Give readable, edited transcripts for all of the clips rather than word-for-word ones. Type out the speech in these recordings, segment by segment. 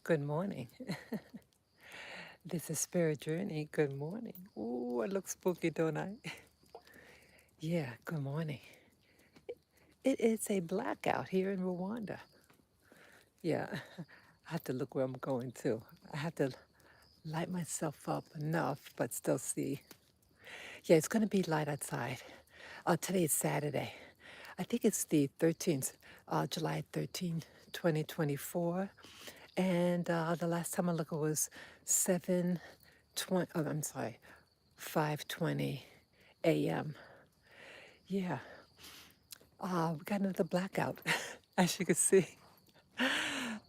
Good morning. This is Spirit Journey. Good morning. Ooh, I look spooky, don't I? Yeah, good morning. It is a blackout here in Rwanda. Yeah, I have to look where I'm going to. I have to light myself up enough, but still see. Yeah, it's going to be light outside. Today is Saturday. I think it's the 13th, July 13th, 2024. And the last time I looked it was 7:20, oh, I'm sorry, 5:20 a.m. Yeah, we got another blackout, as you can see.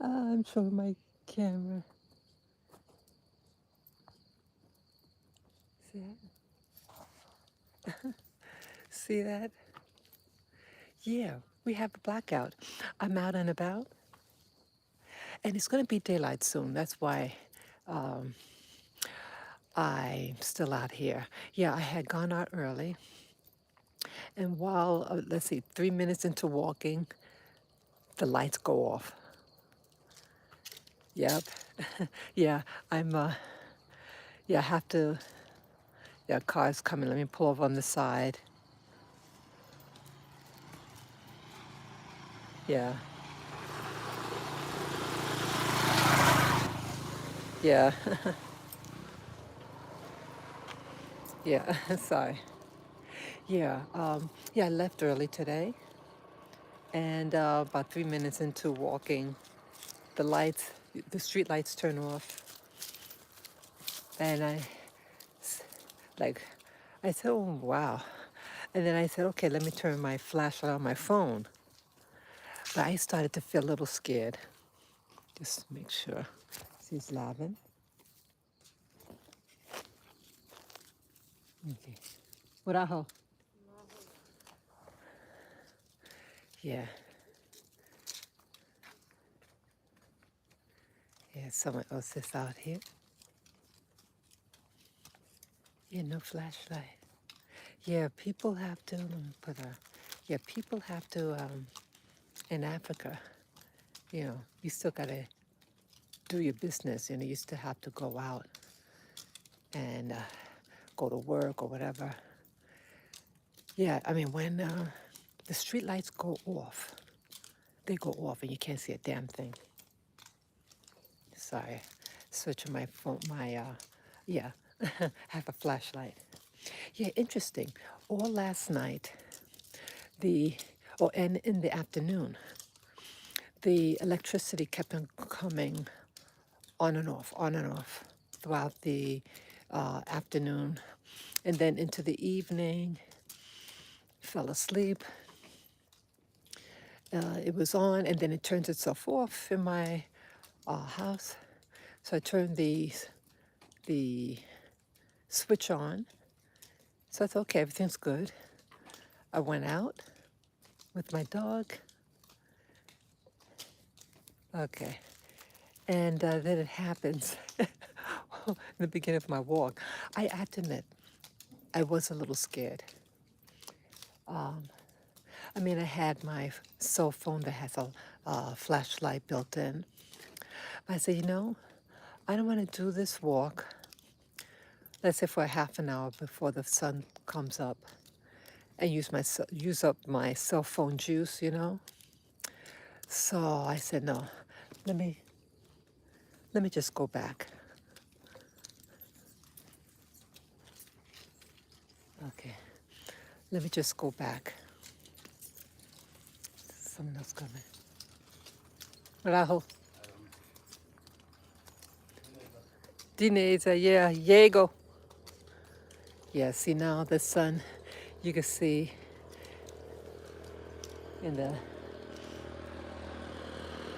I'm showing my camera. See that? See that? Yeah, we have a blackout. I'm out and about, and it's going to be daylight soon. That's why I'm still out here. Yeah, I had gone out early, and while, let's see, 3 minutes into walking, the lights go off. Yep. Yeah, yeah, I have to, yeah, car's coming. Let me pull over on the side. Yeah, yeah, yeah, sorry. Yeah, yeah, I left early today, and about 3 minutes into walking, the lights, the street lights turn off, and like, I said, oh, wow. And then I said, okay, let me turn my flashlight on my phone. But I started to feel a little scared. Just make sure. See, it's laughing. Okay. What I hope? Yeah, yeah, someone else is out here. Yeah, no flashlight. Yeah, people have to, let me put a, yeah, people have to, in Africa, you still gotta do your business. You still have to go out and go to work or whatever. Yeah, I mean, when the street lights go off, they go off and you can't see a damn thing. Sorry, switching my phone, yeah, have a flashlight. Yeah, interesting. All last night, and in the afternoon, the electricity kept on coming on and off throughout the afternoon. And then into the evening, fell asleep. It was on, and then it turns itself off in my house. So I turned the switch on. So I thought, okay, everything's good. I went out with my dog. Okay. And then it happens in the beginning of my walk. I have to admit, I was a little scared. I mean, I had my cell phone that has a flashlight built in. I said, I don't want to do this walk, let's say for a half an hour before the sun comes up, and use up my cell phone juice. So I said, no, let me just go back. Okay, let me just go back. Someone else coming. Raho. Dineza, yeah, Diego. Yeah, see now the sun, you can see in the,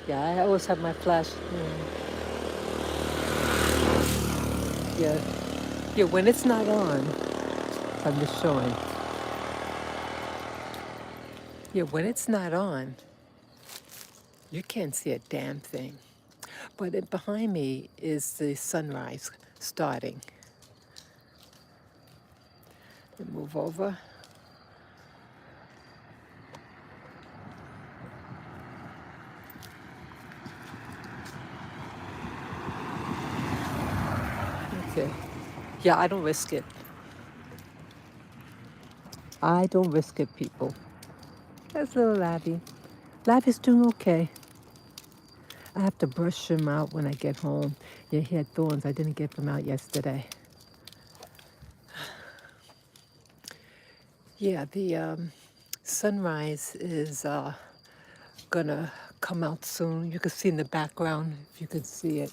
yeah, I always have my flash. Yeah, yeah, when it's not on, I'm just showing. Yeah, when it's not on, you can't see a damn thing. But behind me is the sunrise starting. And move over. Okay. Yeah, I don't risk it. I don't risk it, people. That's little Labby. Labby's doing okay. I have to brush him out when I get home. Yeah, he had thorns. I didn't get them out yesterday. Yeah, the sunrise is gonna come out soon. You can see in the background, if you can see it.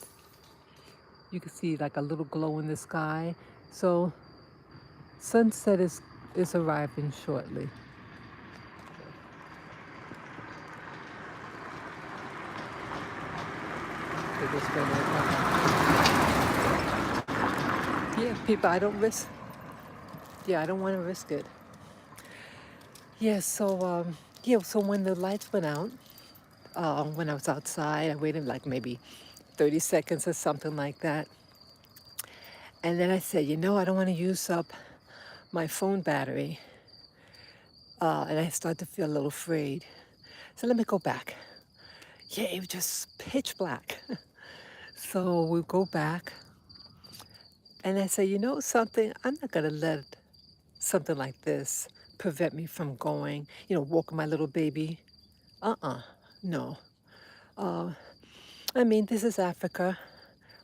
You can see like a little glow in the sky. So sunset is arriving shortly. They're just yeah, people, I don't risk. Yeah, I don't want to risk it. Yeah, so yeah, so when the lights went out, when I was outside, I waited like maybe 30 seconds or something like that. And then I said, you know, I don't want to use up my phone battery. And I started to feel a little afraid. So let me go back. Yeah, it was just pitch black. So we go back. And I said, you know something? I'm not going to let something like this prevent me from going, walking my little baby. No. I mean, this is Africa,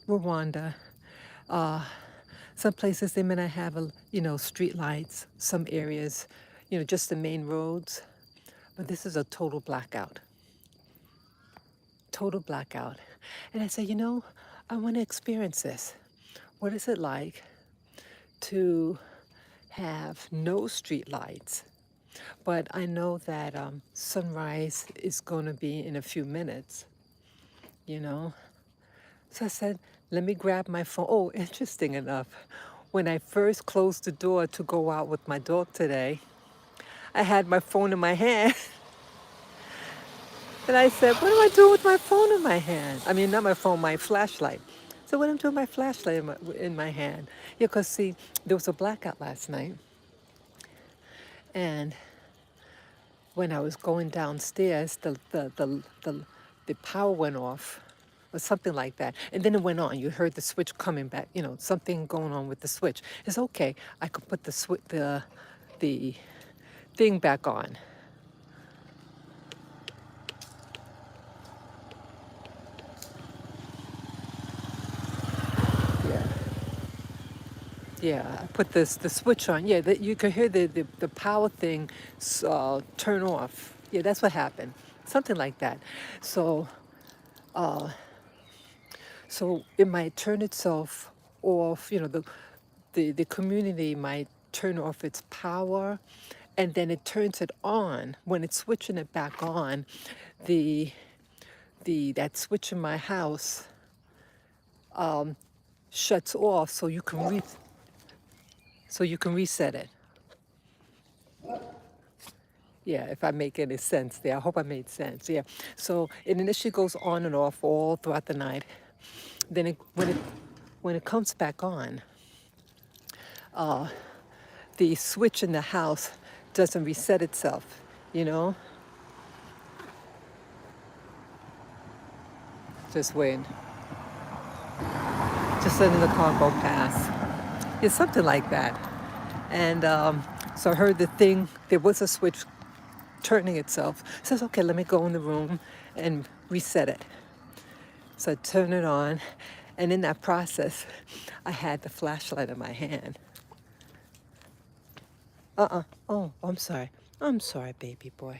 Rwanda. Some places they may not have, street lights. Some areas, just the main roads. But this is a total blackout. Total blackout. And I said, I want to experience this. What is it like to have no street lights? But I know that sunrise is going to be in a few minutes, you know? So I said, let me grab my phone. Oh, interesting enough, when I first closed the door to go out with my dog today, I had my phone in my hand. And I said, what do I do with my phone in my hand? I mean, not my phone, my flashlight. So what am I doing with my flashlight in my hand? Yeah, because see, there was a blackout last night. And when I was going downstairs, the power went off or something like that. And then it went on. You heard the switch coming back, something going on with the switch. It's okay. I could put the thing back on. Yeah. Yeah, I put the switch on. Yeah, you could hear the power thing turn off. Yeah, that's what happened. Something like that. So so it might turn itself off, the community might turn off its power and then it turns it on. When it's switching it back on, the that switch in my house shuts off so you can reset it. Yeah, if I make any sense there. I hope I made sense. Yeah. So it initially goes on and off all throughout the night. Then when it comes back on, the switch in the house doesn't reset itself, you know? Just wait. Just letting the car go past. Yeah, something like that. And so I heard the thing, there was a switch turning itself. So I says, okay, let me go in the room and reset it. So I turn it on. And in that process, I had the flashlight in my hand. Oh, I'm sorry. I'm sorry, baby boy.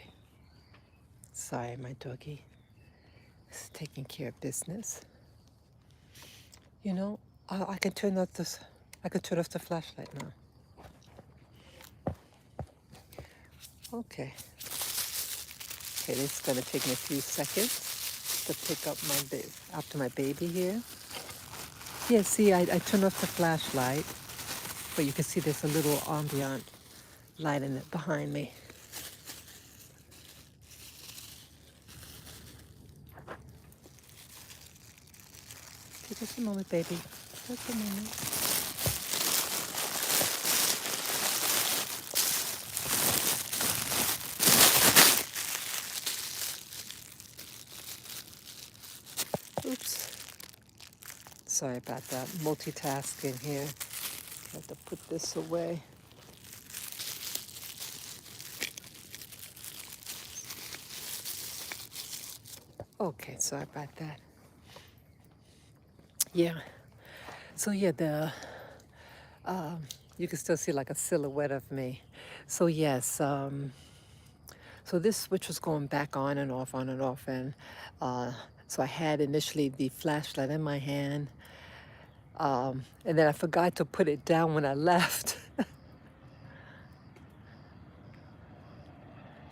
Sorry, my doggy is taking care of business. I can turn off this. I can turn off the flashlight now. Okay. Okay, this is gonna take me a few seconds to pick up after my baby here. Yeah, see, I turned off the flashlight, but you can see there's a little ambient light in it behind me. Okay, just a moment, baby. Just a moment. Oops. Sorry about that. Multitasking here. Have to put this away. Okay, sorry about that. Yeah. So yeah, you can still see like a silhouette of me. So yes, so this switch was going back on and off, and uh, so I had initially the flashlight in my hand, and then I forgot to put it down when I left.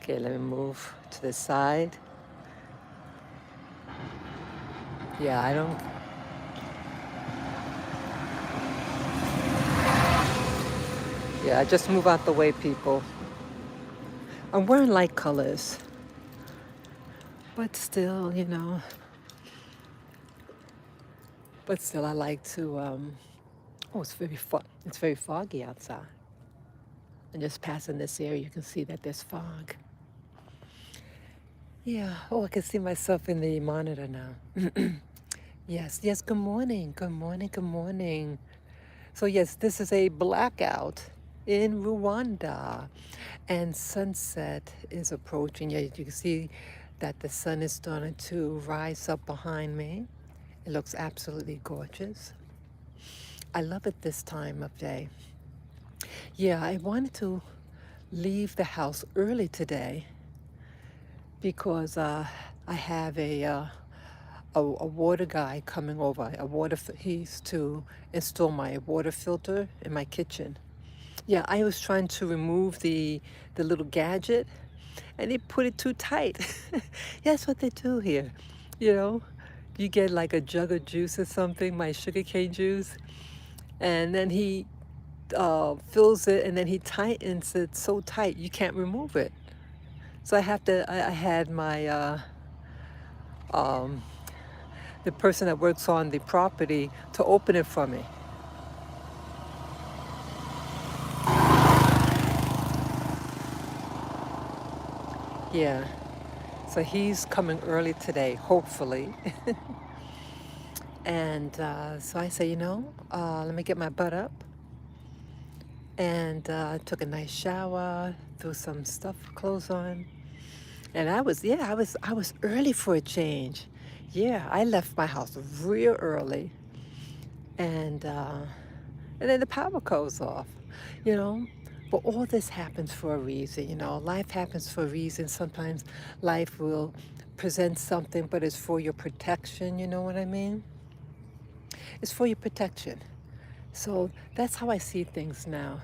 Okay, let me move to the side. Yeah, I don't. Yeah, just move out the way, people. I'm wearing light colors, but still, but still, I like to. Oh, it's very fog. It's very foggy outside. And just passing this area, you can see that there's fog. Yeah. Oh, I can see myself in the monitor now. Yes. Yes. Good morning. Good morning. Good morning. So yes, this is a blackout in Rwanda, and sunset is approaching. Yeah, you can see that the sun is starting to rise up behind me. It looks absolutely gorgeous. I love it this time of day. Yeah, I wanted to leave the house early today because I have a water guy coming over. He's to install my water filter in my kitchen. Yeah, I was trying to remove the little gadget, and they put it too tight. That's what they do here. You know, you get like a jug of juice or something, my sugarcane juice, and then he fills it, and then he tightens it so tight you can't remove it. So I had my, um, the person that works on the property to open it for me. Yeah. So he's coming early today, hopefully. And so I say, let me get my butt up. And took a nice shower, threw some stuff, clothes on. And I was early for a change. Yeah, I left my house real early. And, uh, and then the power goes off, you know. But all this happens for a reason, Life happens for a reason. Sometimes life will present something, but it's for your protection, you know what I mean? It's for your protection. So that's how I see things now.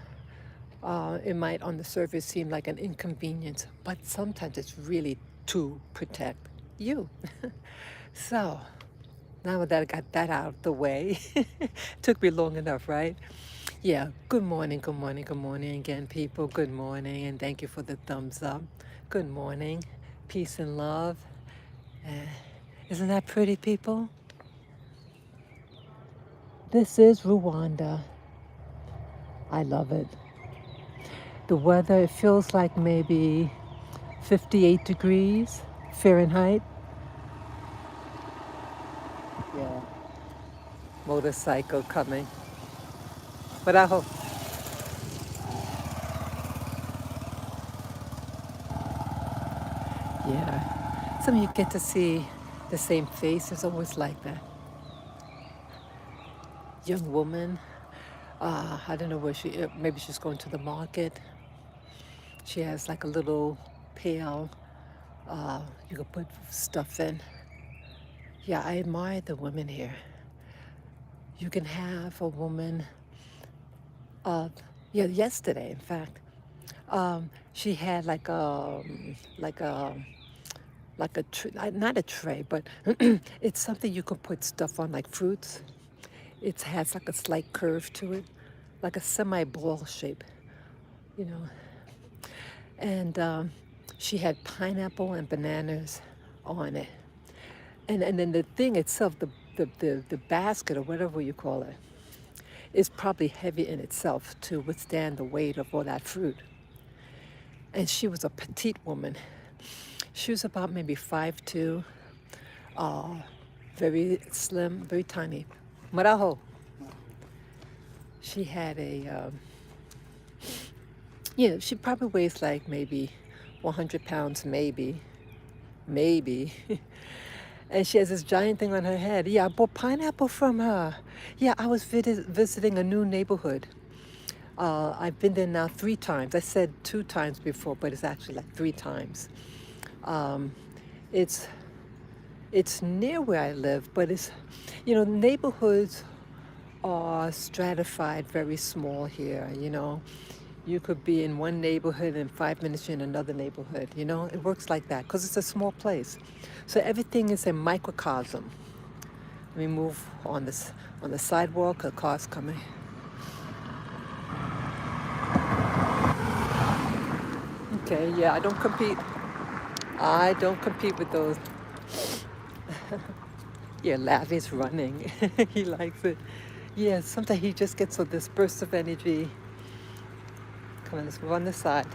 It might on the surface seem like an inconvenience, but sometimes it's really to protect you. So now that I got that out of the way, took me long enough, right? Yeah, good morning, good morning, good morning again, people. Good morning, and thank you for the thumbs up. Good morning, peace and love. Uh, isn't that pretty, people? This is Rwanda. I love it. The weather, it feels like maybe 58 degrees Fahrenheit. Yeah, motorcycle coming. But I hope, yeah. Some of you get to see the same face. It's always like that. Young woman, I don't know where maybe she's going to the market. She has like a little pail you can put stuff in. Yeah, I admire the women here. You can have a woman, uh, yeah, yesterday, in fact, she had like a, not a tray, but it's something you can put stuff on, like fruits. It has like a slight curve to it, like a semi-ball shape, you know. And she had pineapple and bananas on it. And then the thing itself, the basket or whatever you call it, is probably heavy in itself to withstand the weight of all that fruit. And she was a petite woman. She was about maybe 5'2", uh, very slim, very tiny. Maraho. She had yeah, she probably weighs like maybe 100 pounds, maybe, maybe. And she has this giant thing on her head. Yeah, I bought pineapple from her. Yeah, I was visiting a new neighborhood. I've been there now 3 times. I said 2 times before, but it's actually like 3 times. Um, it's it's near where I live, but it's, neighborhoods are stratified, very small here. You could be in one neighborhood and 5 minutes you're in another neighborhood. It works like that because it's a small place. So everything is a microcosm. Let me move on the sidewalk. A car's coming. Okay, yeah, I don't compete. I don't compete with those. Yeah, Lavi's running. He likes it. Yeah, sometimes he just gets this burst of energy. Come on, let's move on the side.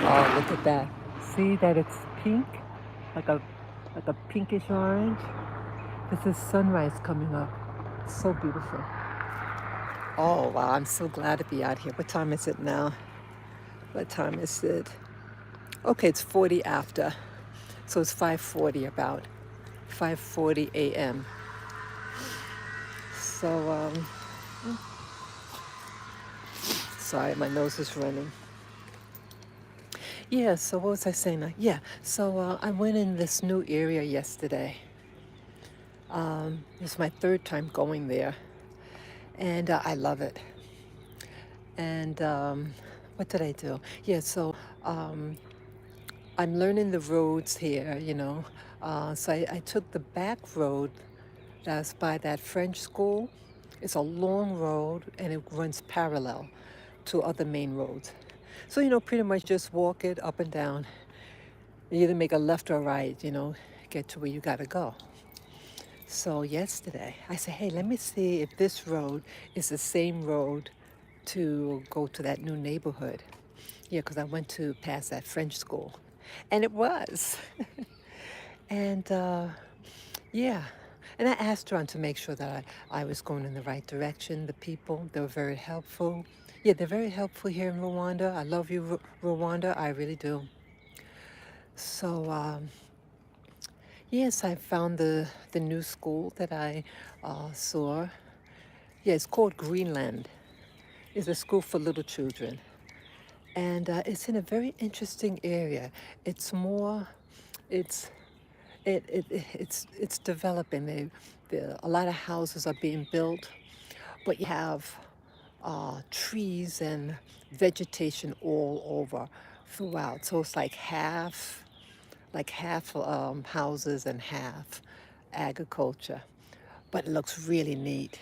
Oh, look at that. See that it's pink? Like a like a pinkish orange. This is sunrise coming up. So beautiful. Oh wow, I'm so glad to be out here. What time is it now? What time is it? Okay, it's 40 after. So it's 5:40 about. 5:40 a.m. So sorry, my nose is running. Yeah, so what was I saying now? Yeah, so I went in this new area yesterday. It's my third time going there, and I love it. And what did I do? Yeah, so um, I'm learning the roads here. So I took the back road that's by that French school. It's a long road and it runs parallel to other main roads. So, pretty much just walk it up and down. You either make a left or right, get to where you gotta go. So yesterday, I said, hey, let me see if this road is the same road to go to that new neighborhood. Yeah, because I went to pass that French school. And it was. And yeah. And I asked Ron to make sure that I was going in the right direction. The people, they were very helpful. Yeah, they're very helpful here in Rwanda. I love you, Rwanda. I really do. So, yes, I found the new school that I saw. Yeah, it's called Greenland. It's a school for little children. And it's in a very interesting area. It's more, it's it's developing. A lot of houses are being built, but you have trees and vegetation all over throughout. So it's like half houses and half agriculture, but it looks really neat.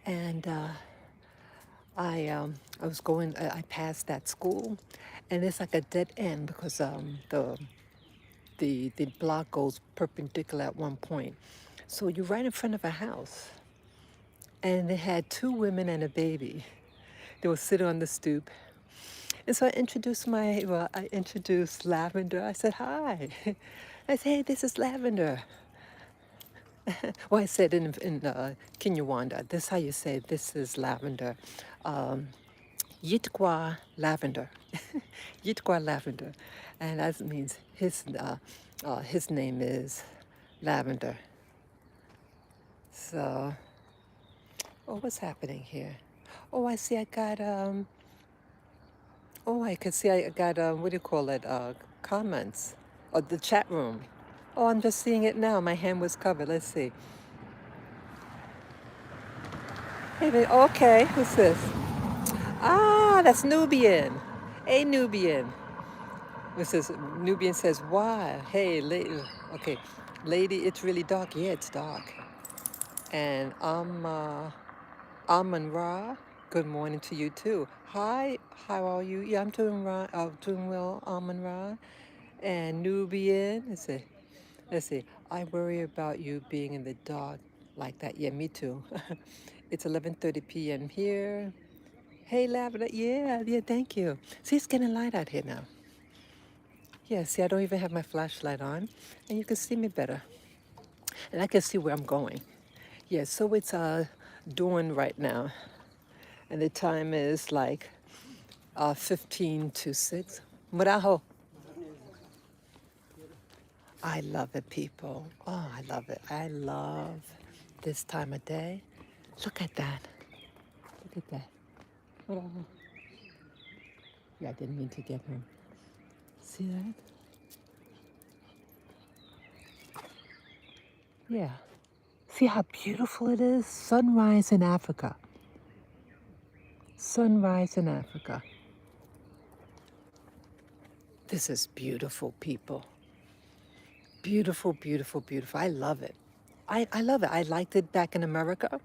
And I was going. I passed that school, and it's like a dead end because the block goes perpendicular at one point. So you're right in front of a house. And they had 2 women and a baby. They were sitting on the stoop. And so I introduced Lavender. I said, hi. I said, hey, this is Lavender. Well, I said in Kinyarwanda, this is how you say this is Lavender. Um, Yitwa Lavender. Yitwa Lavender. And that means his name is Lavender. So, oh, what's happening here? Oh, I see. I could see. I got what do you call it? Comments, or the chat room. Oh, I'm just seeing it now. My hand was covered. Let's see. Hey, okay. Who's this? Ah, that's Nubian. Hey, Nubian. This is Nubian says, "Why? Hey, lady. Okay, lady. It's really dark. Yeah, it's dark. And Amun Ra, good morning to you too. Hi, how are you? Yeah, I'm doing well, Amun Ra. And Nubian, let's see, I worry about you being in the dark like that. Yeah, me too. It's 11:30 p.m. here. Hey, Lavender. Yeah, yeah, thank you. See, it's getting light out here now. Yeah, see, I don't even have my flashlight on, and you can see me better. And I can see where I'm going. Yeah, so it's dawn right now, and the time is like 15 to 6. Muraho. I love it, people. Oh, I love it. I love this time of day. Look at that. Look at that. Muraho. Yeah, I didn't mean to get him. See that? Yeah. See how beautiful it is? Sunrise in Africa. Sunrise in Africa. This is beautiful, people. Beautiful, beautiful, beautiful. I love it. I love it. I liked it back in America.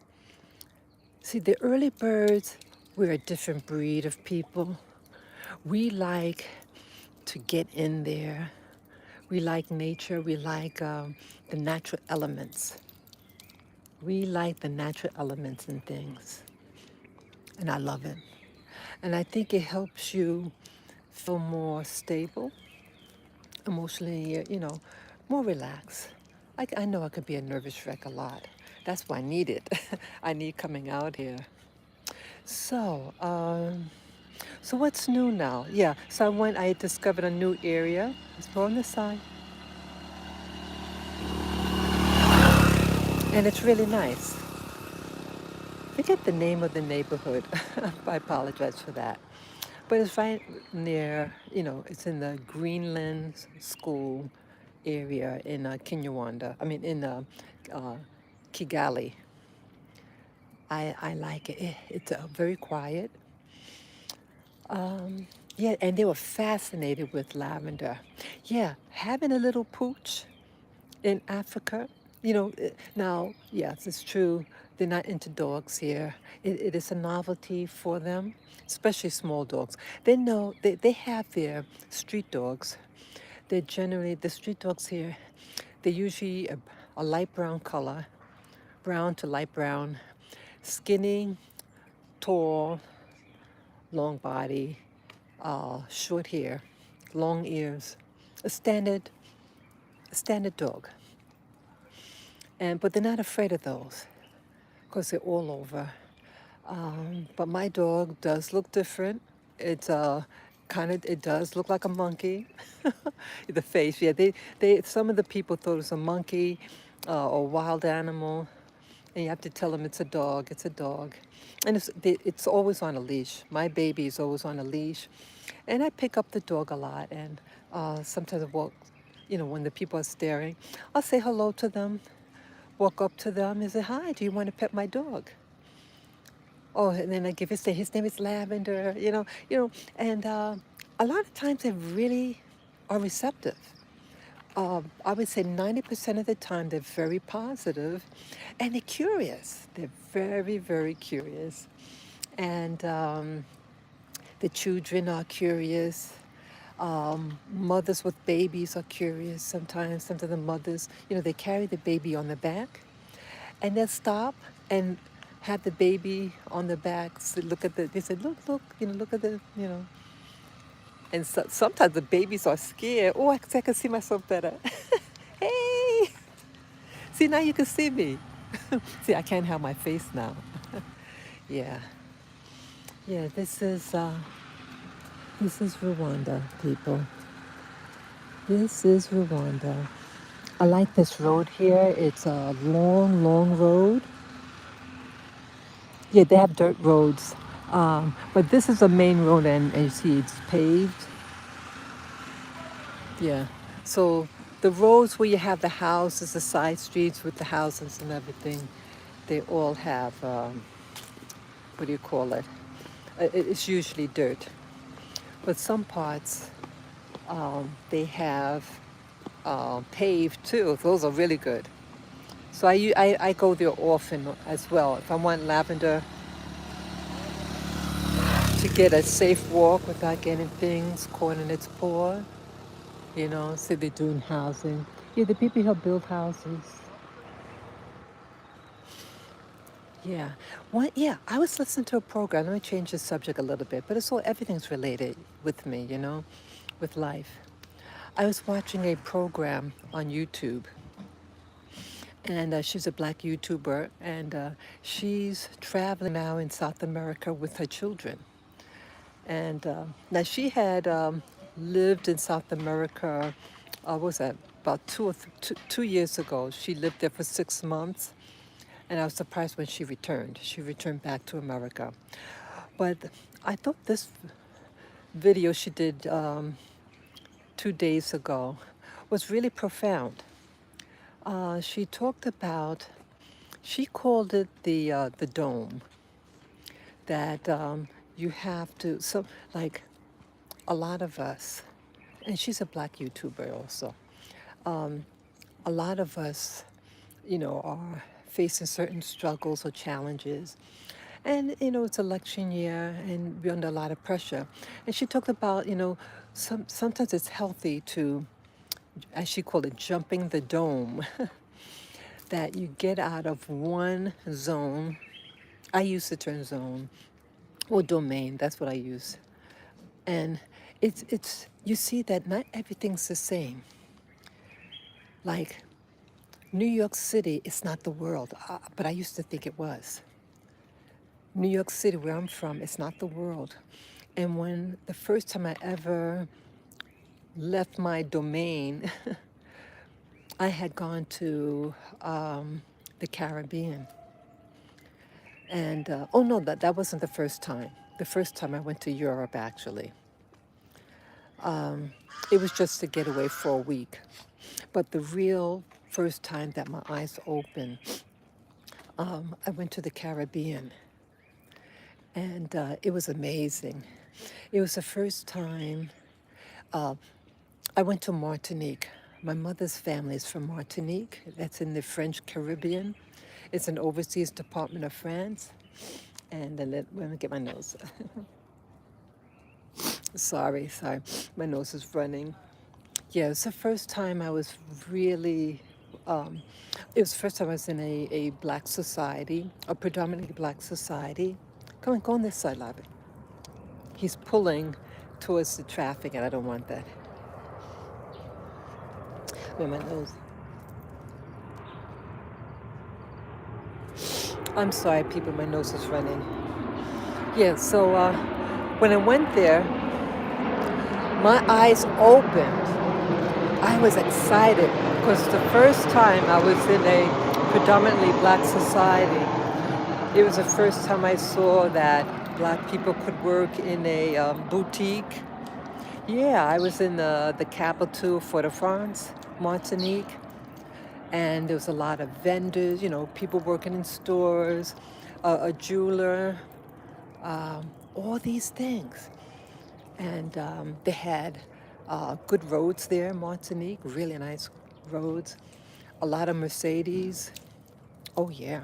See, the early birds, we're a different breed of people. We like to get in there. We like nature. We like the natural elements. We like the natural elements and things. And I love it. And I think it helps you feel more stable, emotionally, more relaxed. I know I could be a nervous wreck a lot. That's why I need it. I need coming out here. So, so what's new now? Yeah, so I discovered a new area. Let's go on the side. And it's really nice. Forget the name of the neighborhood. I apologize for that. But it's right near, it's in the Greenland School area in Kinyarwanda. I mean, in uh, Kigali. I like it. It's very quiet. Yeah, and they were fascinated with lavender. Yeah, having a little pooch in Africa, now, yes, it's true. They're not into dogs here. It is a novelty for them, especially small dogs. They know they have their street dogs. They're generally, the street dogs here, they're usually a light brown color, brown to light brown, skinny, tall, long body, short hair, long ears, a standard dog. But they're not afraid of those because they're all over. But my dog does look different. It's it does look like a monkey. The face, yeah. Some of the people thought it was a monkey or wild animal, and you have to tell them it's a dog. It's a dog, and it's always on a leash. My baby is always on a leash, and I pick up the dog a lot. And sometimes I walk, when the people are staring, I'll say hello to them, walk up to them, and say, "Hi, do you want to pet my dog?" Oh, and then I give his name is Lavender, and a lot of times they really are receptive. I would say 90% of the time they're very positive and they're curious. They're very, very curious. And the children are curious. Mothers with babies are curious sometimes. Sometimes the mothers, they carry the baby on the back and they'll stop and have the baby on the back. So they say, look, look at the. And sometimes the babies are scared. Oh, I can see myself better. Hey, see, now you can see me. See, I can't have my face now. Yeah, yeah. This is Rwanda, people. This is Rwanda. I like this road here. It's a long, long road. Yeah, they have dirt roads, but this is a main road, and you see it's paved. Yeah. So the roads where you have the houses, the side streets with the houses and everything, they all have, what do you call it? It's usually dirt. But some parts, they have paved too. Those are really good. So I go there often as well. If I want lavender to get a safe walk without getting things caught in its paw, say they're doing housing. Yeah, the people who build houses. Yeah. Yeah, I was listening to a program. Let me change the subject a little bit, but everything's related with me, with life. I was watching a program on YouTube, and she's a black YouTuber, and she's traveling now in South America with her children. And now she had lived in South America, what was that, about 2 years ago. She lived there for 6 months, and I was surprised when she returned. She returned back to America. But I thought this video she did 2 days ago was really profound. She talked about, she called it the dome, that you have to, so like a lot of us, and she's a black YouTuber also, a lot of us, are facing certain struggles or challenges. And, it's election year and we're under a lot of pressure. And she talked about, sometimes it's healthy to, as she called it, jumping the dome, that you get out of one zone. I use the term zone or domain, that's what I use. And it's you see that not everything's the same. Like New York City is not the world, but I used to think it was. New York City, where I'm from, it's not the world. And when the first time I ever left my domain, I had gone to the Caribbean. And, oh no, that wasn't the first time. The first time I went to Europe, actually. It was just to get away for a week. But the real first time that my eyes opened, I went to the Caribbean. And it was amazing. It was the first time I went to Martinique. My mother's family is from Martinique. That's in the French Caribbean. It's an overseas department of France. And then let me get my nose. sorry. My nose is running. Yeah, it's the first time I was really, it was the first time I was in a black society, a predominantly black society. Come on, go on this side, Lavi. He's pulling towards the traffic, and I don't want that. With my nose. I'm sorry, people, my nose is running. Yeah, so when I went there, my eyes opened. I was excited because the first time I was in a predominantly black society, it was the first time I saw that black people could work in a boutique. Yeah, I was in the capital, Fort-de-France, Martinique, and there was a lot of vendors, people working in stores, a jeweler, all these things. And they had good roads there, Martinique, really nice roads, a lot of Mercedes. Oh, yeah.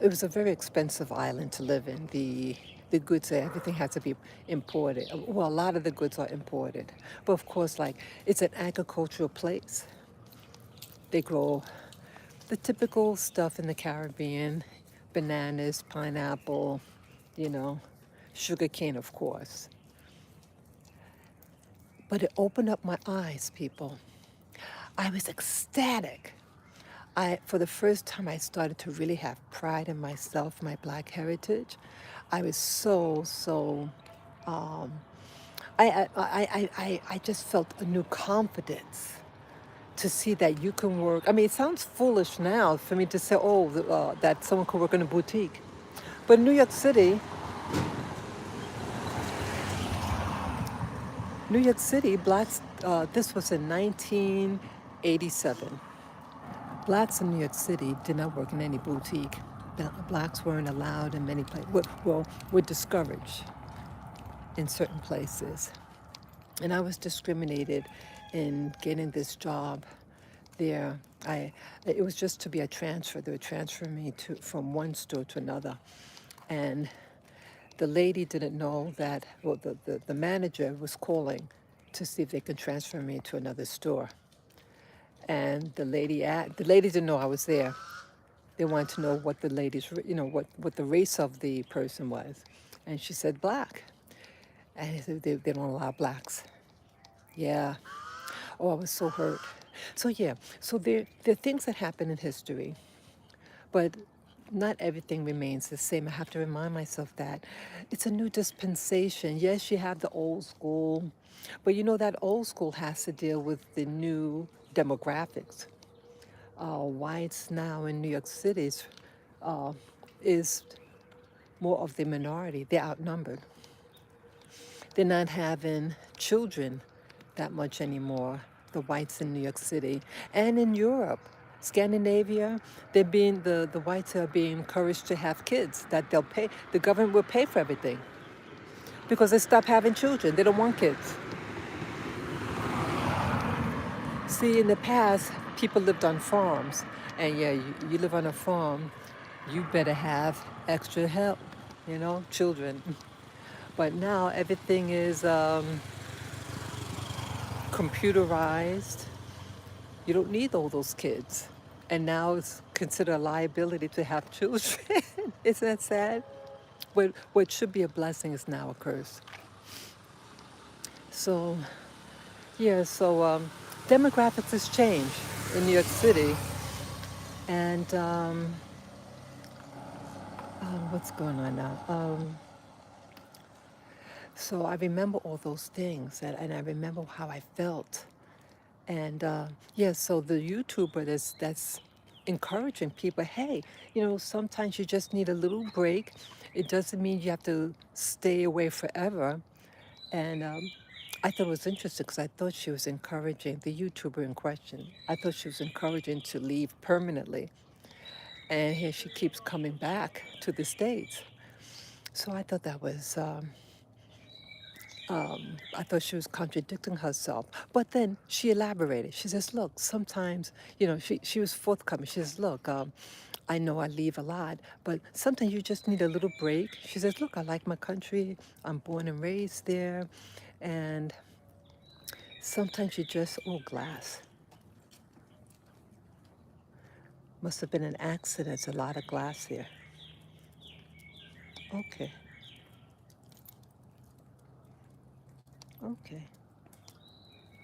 It was a very expensive island to live in. The goods there, everything had to be imported. Well, a lot of the goods are imported. But of course, like, it's an agricultural place. They grow the typical stuff in the Caribbean, bananas, pineapple, sugar cane, of course. But it opened up my eyes, people. I was ecstatic. For the first time, I started to really have pride in myself, my black heritage. I was so, I just felt a new confidence to see that you can work. I mean, it sounds foolish now for me to say, that someone could work in a boutique. But in New York City, blacks, this was in 1987. Blacks in New York City did not work in any boutique. Blacks weren't allowed in many places. Well, were discouraged in certain places. And I was discriminated in getting this job there. It was just to be a transfer. They would transfer me from one store to another. And the lady didn't know that, well, the manager was calling to see if they could transfer me to another store. And the lady didn't know I was there. They wanted to know what the what the race of the person was. And she said black. And they don't allow blacks. Yeah. Oh, I was so hurt. So yeah, so there are things that happen in history, but not everything remains the same. I have to remind myself that it's a new dispensation. Yes, you have the old school, but you know that old school has to deal with the new demographics. Whites now in New York City uh, is more of the minority. They're outnumbered. They're not having children that much anymore, the whites in New York City. And in Europe, Scandinavia, the whites are being encouraged to have kids, that they'll pay, the government will pay for everything because they stop having children. They don't want kids. See, in the past, people lived on farms. And yeah, you live on a farm, you better have extra help, children. But now everything is computerized. You don't need all those kids. And now it's considered a liability to have children. Isn't that sad? What should be a blessing is now a curse. So, yeah, so demographics has changed in New York City. And what's going on now? So I remember all those things, and I remember how I felt. And yeah, so the YouTuber that's encouraging people, hey, sometimes you just need a little break. It doesn't mean you have to stay away forever. And I thought it was interesting because I thought she was encouraging the YouTuber in question. I thought she was encouraging to leave permanently. And here she keeps coming back to the States. So I thought that was I thought she was contradicting herself. But then she elaborated. She says, look, sometimes, she was forthcoming. She says, look, I know I leave a lot, but sometimes you just need a little break. She says, look, I like my country. I'm born and raised there. And sometimes you just, oh, glass. Must have been an accident. There's a lot of glass here. Okay. Okay.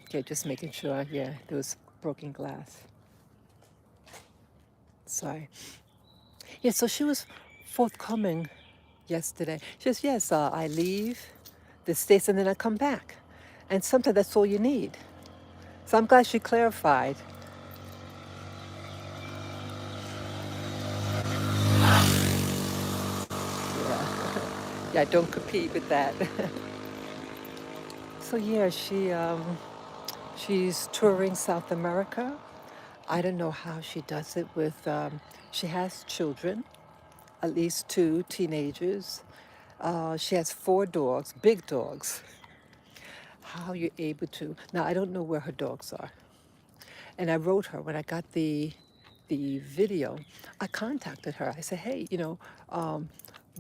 Okay, just making sure. Yeah, there was broken glass. Sorry. Yeah, so she was forthcoming yesterday. She says, yes, I leave the States and then I come back. And sometimes that's all you need. So I'm glad she clarified. Yeah, yeah, don't compete with that. So yeah, she's touring South America. I don't know how she does it with, she has children, at least two teenagers. She has 4 dogs, big dogs. How you're able to, now I don't know where her dogs are. And I wrote her when I got the video. I contacted her. I said, hey,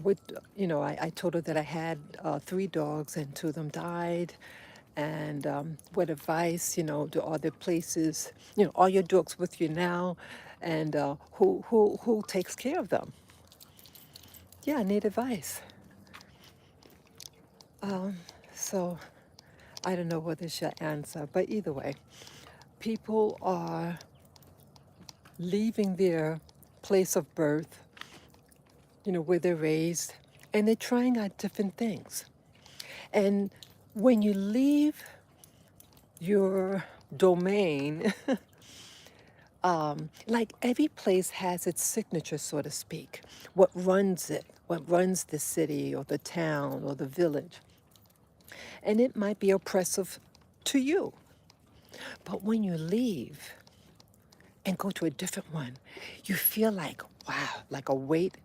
what, I told her that I had 3 dogs and 2 of them died. And what advice, are there places, are your dogs with you now? And who takes care of them? Yeah, I need advice. So I don't know whether she'll answer, but either way, people are leaving their place of birth, where they're raised, and they're trying out different things. And when you leave your domain, like every place has its signature, so to speak, what runs it, what runs the city or the town or the village. And it might be oppressive to you. But when you leave and go to a different one, you feel like, wow, like a weight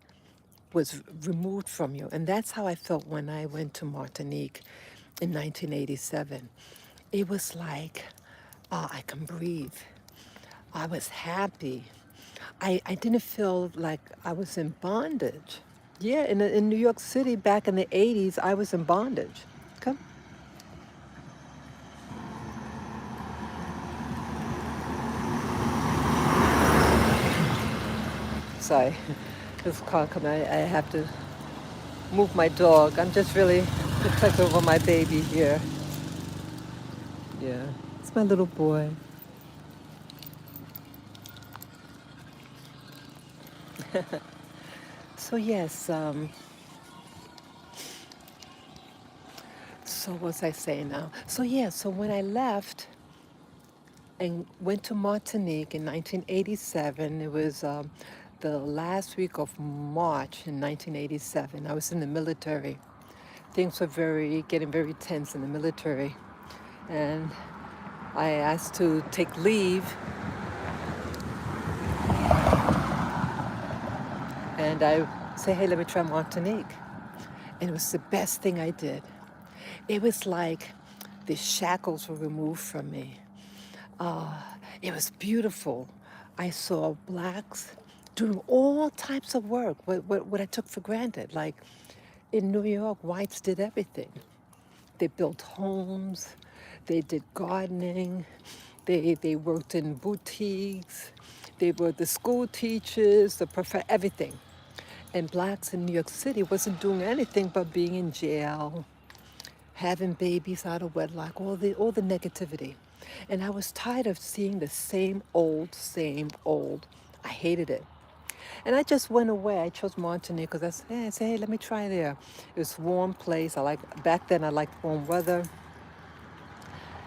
was removed from you. And that's how I felt when I went to Martinique in 1987. It was like, oh, I can breathe. I was happy. I didn't feel like I was in bondage. Yeah, in New York City back in the 80s, I was in bondage. Come. Sorry, this car coming. I have to move my dog. I'm just really protective over my baby here. Yeah, it's my little boy. So yes, so what was I saying now? So yeah, so when I left and went to Martinique in 1987, it was the last week of March in 1987. I was in the military. Things were getting very tense in the military, and I asked to take leave, and I said, "Hey, let me try Martinique," and it was the best thing I did. It was like the shackles were removed from me. Uh, it was beautiful. I saw blacks doing all types of work, what I took for granted. Like in New York, whites did everything. They built homes, they did gardening, they worked in boutiques, they were the school teachers, everything. And blacks in New York City wasn't doing anything but being in jail, having babies out of wedlock, all the negativity. And I was tired of seeing the same old, same old. I hated it. And I just went away. I chose Montenegro because I said, hey, let me try there. It was a warm place. Back then I liked warm weather.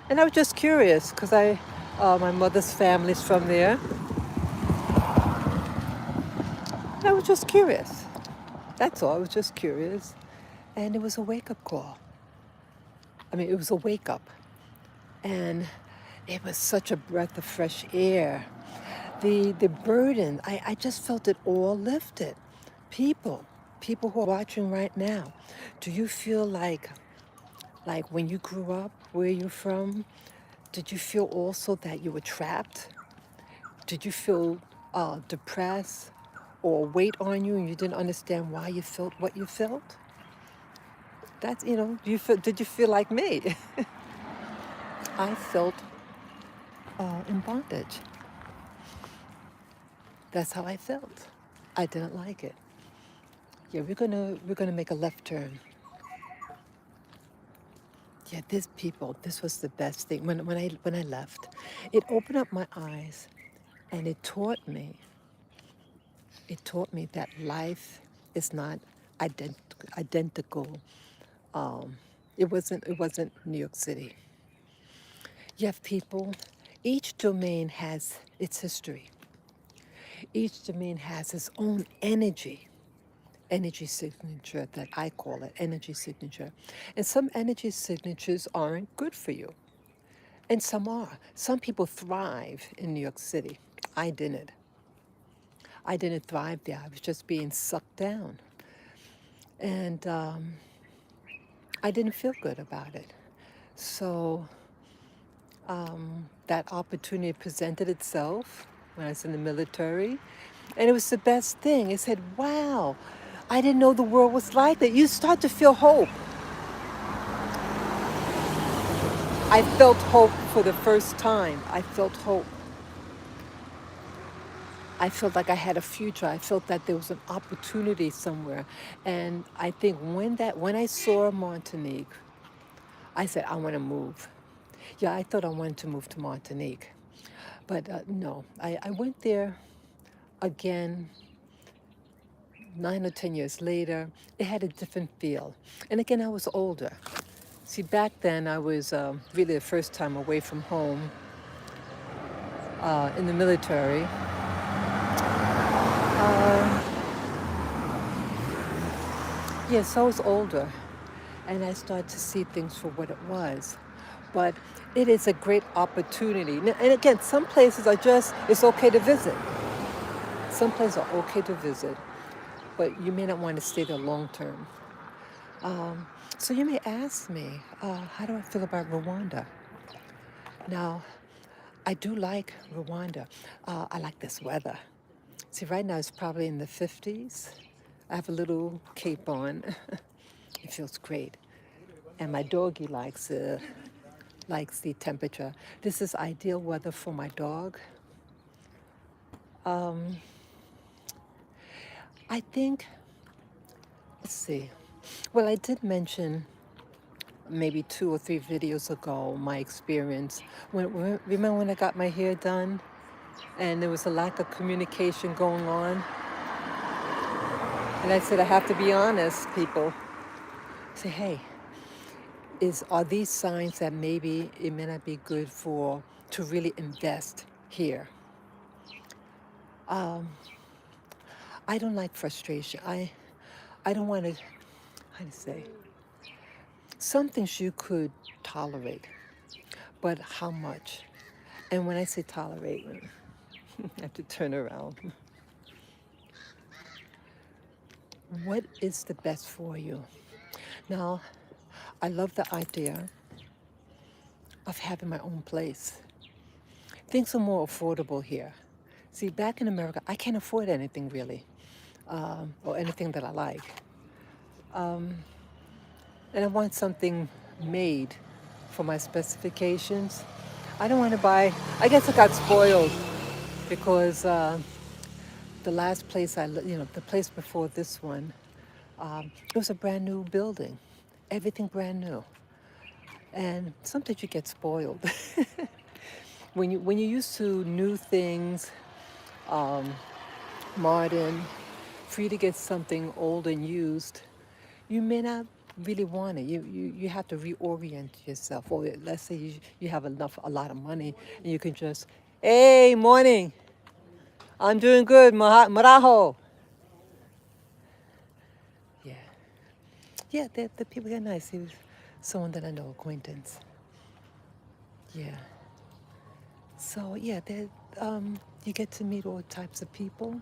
And I was just curious because my mother's family's from there. And I was just curious. That's all. I was just curious. And it was a wake-up call. I mean, it was a wake-up. And it was such a breath of fresh air. The burden, I just felt it all lifted. People who are watching right now, do you feel like when you grew up, where you're from, did you feel also that you were trapped? Did you feel depressed or weight on you and you didn't understand why you felt what you felt? Did you feel like me? I felt in bondage. That's how I felt. I didn't like it. Yeah, we're gonna make a left turn. Yeah, this was the best thing. When I left, it opened up my eyes, and it taught me that life is not identical. Um, it wasn't New York City. You have people. Each domain has its history. Each domain has its own energy signature that I call it energy signature. And some energy signatures aren't good for you. And some are. Some people thrive in New York City. I didn't. I didn't thrive there. I was just being sucked down. And I didn't feel good about it. So that opportunity presented itself when I was in the military. And it was the best thing. It said, wow, I didn't know the world was like that. You start to feel hope. I felt hope for the first time. I felt hope. I felt like I had a future. I felt that there was an opportunity somewhere. And I think when I saw Martinique, I said, I want to move. Yeah, I thought I wanted to move to Martinique. But no, I went there again 9 or 10 years later. It had a different feel. And again, I was older. See, back then I was really the first time away from home in the military. Yes, I was older, and I started to see things for what it was. But it is a great opportunity. And again, some places it's okay to visit. Some places are okay to visit, but you may not want to stay there long term. So you may ask me, how do I feel about Rwanda? Now, I do like Rwanda. I like this weather. See, right now it's probably in the 50s. I have a little cape on. It feels great. And my doggy likes the temperature. This is ideal weather for my dog. I think, let's see. Well, I did mention maybe 2 or 3 videos ago my experience. Remember when I got my hair done and there was a lack of communication going on? And I said, I have to be honest, people. Say, hey, are these signs that maybe it may not be good to really invest here? I don't like frustration. I don't want to, how to say, some things you could tolerate, but how much? And when I say tolerate, I have to turn around. What is the best for you? Now, I love the idea of having my own place. Things are more affordable here. See, back in America, I can't afford anything really, or anything that I like. And I want something made for my specifications. I don't want to buy, I guess I got spoiled because the last place the place before this one, it was a brand new building, everything brand new. And sometimes you get spoiled. When you're used to new things, modern, free to get something old and used, you may not really want it. You have to reorient yourself. Or let's say you have a lot of money, and you can just, hey, morning, I'm doing good, Maraho. Yeah. Yeah, the people are nice. He was someone that I know, acquaintance. Yeah. So yeah, you get to meet all types of people.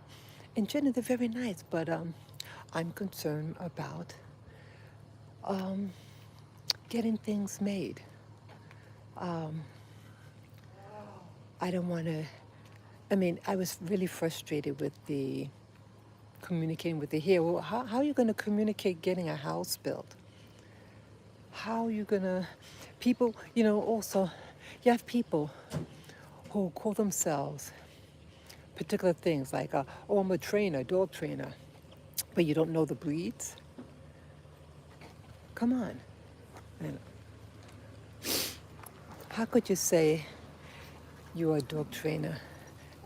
In general, they're very nice, but I'm concerned about getting things made. I don't want to. I mean, I was really frustrated with the communicating with the here. Well, how are you going to communicate getting a house built? How are you going to, people, also, you have people who call themselves particular things like, oh, I'm a trainer, dog trainer, but you don't know the breeds? Come on. And how could you say you're a dog trainer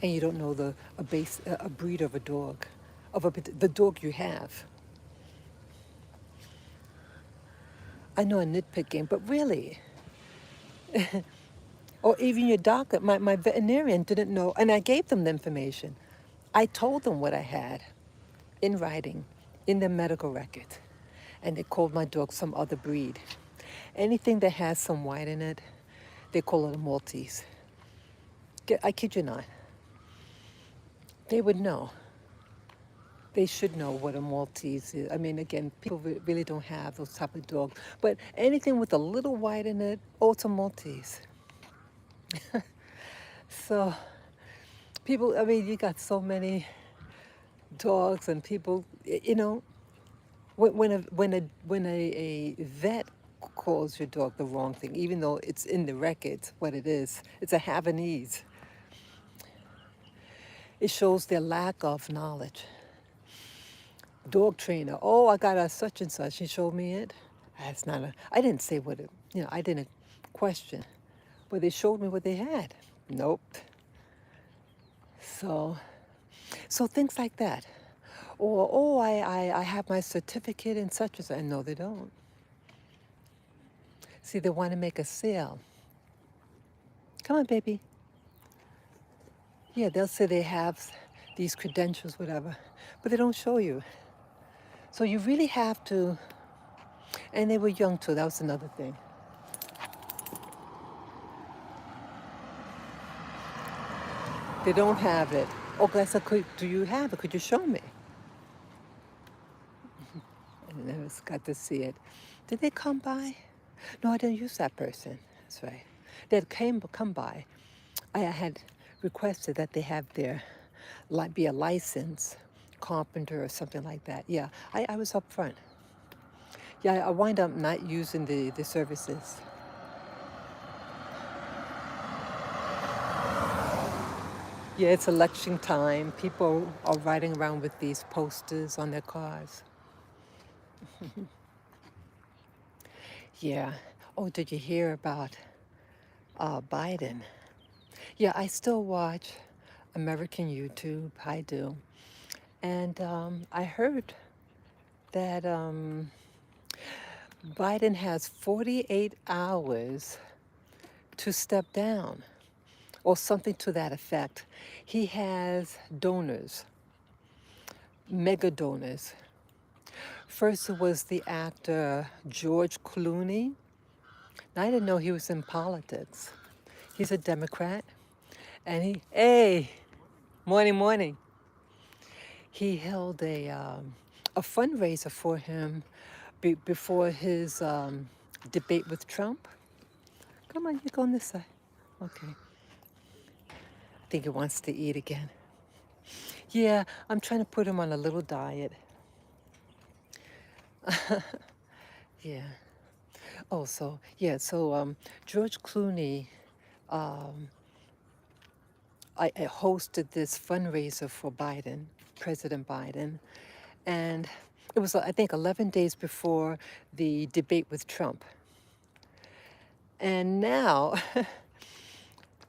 and you don't know a breed of a dog, the dog you have? I know a nitpicking, but really, or even your doctor, my veterinarian didn't know, and I gave them the information. I told them what I had in writing, in the medical record, and they called my dog some other breed. Anything that has some white in it, they call it a Maltese. I kid you not. They would know. They should know what a Maltese is. I mean, again, people really don't have those type of dogs. But anything with a little white in it, oh, it's a Maltese. So people, I mean, you got so many dogs and people, when a vet calls your dog the wrong thing, even though it's in the records what it is, it's a Havanese. It shows their lack of knowledge. Dog trainer. Oh, I got a such and such. He showed me it. That's not a. I didn't say what it. I didn't question, but they showed me what they had. Nope. So things like that. Or oh, I have my certificate in such and such. And no, they don't. See, they want to make a sale. Come on, baby. Yeah, they'll say they have these credentials, whatever, but they don't show you. So you really have to. And they were young too. That was another thing. They don't have it. Oh, I said, do you have it? Could you show me? And I was got to see it. Did they come by? No, I didn't use that person. That's right. They had come by. I had requested that they have be a licensed carpenter or something like that. Yeah, I was up front. Yeah, I wind up not using the services. Yeah, it's election time. People are riding around with these posters on their cars. Yeah. Oh, did you hear about Biden? Yeah, I still watch American YouTube. I do. And I heard that Biden has 48 hours to step down, or something to that effect. He has donors, mega donors. First, it was the actor George Clooney. Now, I didn't know he was in politics. He's a Democrat. And hey, morning, morning. He held a fundraiser for him before his debate with Trump. Come on, you go on this side. Okay. I think he wants to eat again. Yeah, I'm trying to put him on a little diet. Yeah. Oh, so George Clooney, um, I hosted this fundraiser for Biden, President Biden, and it was, I think, 11 days before the debate with Trump. And now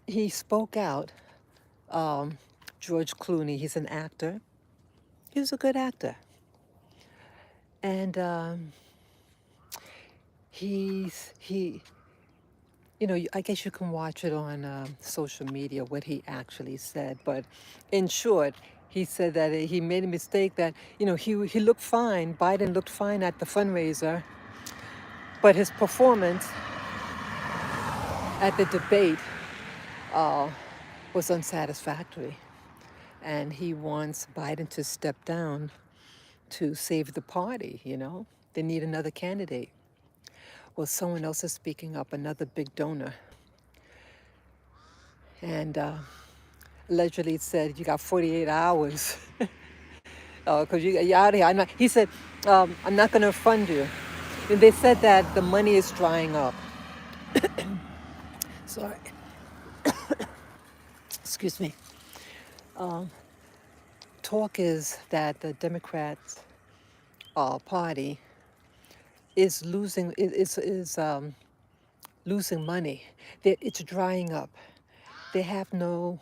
he spoke out. George Clooney, he's an actor. He was a good actor. And he, I guess you can watch it on social media what he actually said. But in short, he said that he made a mistake. That he looked fine. Biden looked fine at the fundraiser, but his performance at the debate was unsatisfactory, and he wants Biden to step down to save the party. They need another candidate. Well, someone else is speaking up, another big donor, and allegedly said you got 48 hours because you're out of here. He said, I'm not going to fund you. And they said that the money is drying up. Sorry, excuse me. Talk is that the Democrats party is losing money. It's drying up. They have no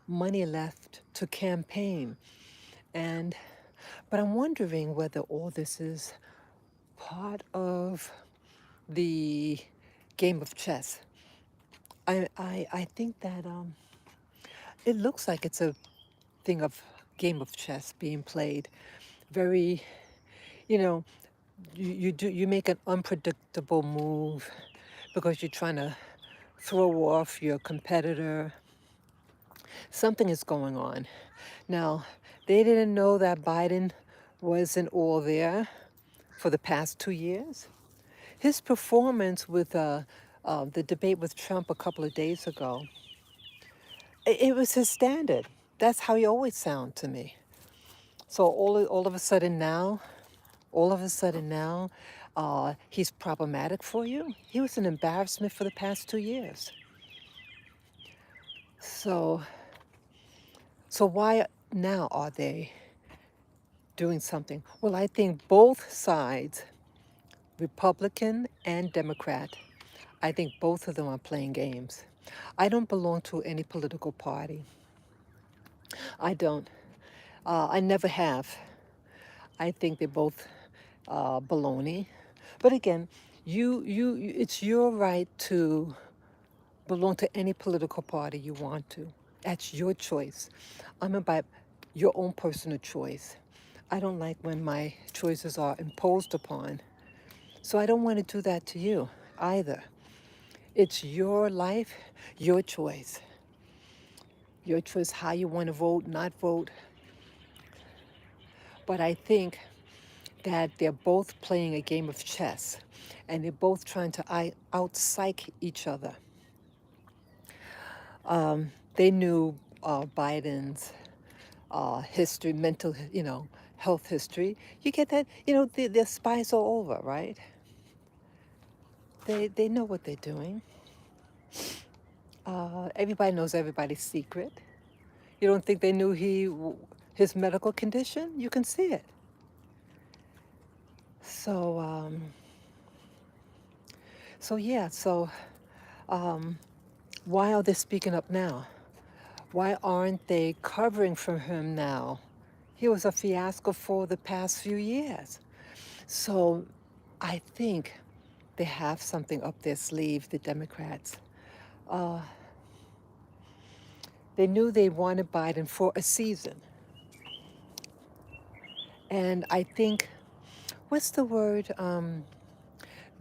money left to campaign. And but I'm wondering whether all this is part of the game of chess. I think that it looks like it's a thing of game of chess being played. Very, you know, you make an unpredictable move because you're trying to throw off your competitor. Something is going on. Now, they didn't know that Biden wasn't all there for the past 2 years. His performance with the debate with Trump a couple of days ago, it was his standard. That's how he always sounded to me. So all of a sudden now, he's problematic for you. He was an embarrassment for the past 2 years. So, so why now are they doing something? Well, I think both sides, Republican and Democrat, I think both of them are playing games. I don't belong to any political party. I don't. I never have. I think they're both baloney. But again, it's your right to belong to any political party you want to. That's your choice. I'm about your own personal choice. I don't like when my choices are imposed upon. So I don't want to do that to you either. It's your life, your choice. Your choice how you want to vote, not vote. But I think that they're both playing a game of chess and they're both trying to out-psych each other. They knew Biden's history, mental, health history. You get that, their spies all over, right? They know what they're doing. Everybody knows everybody's secret. You don't think they knew his medical condition? You can see it. So yeah, so why are they speaking up now? Why aren't they covering for him now? He was a fiasco for the past few years. So I think they have something up their sleeve, the Democrats. Uh, they knew they wanted Biden for a season. And I think, what's the word?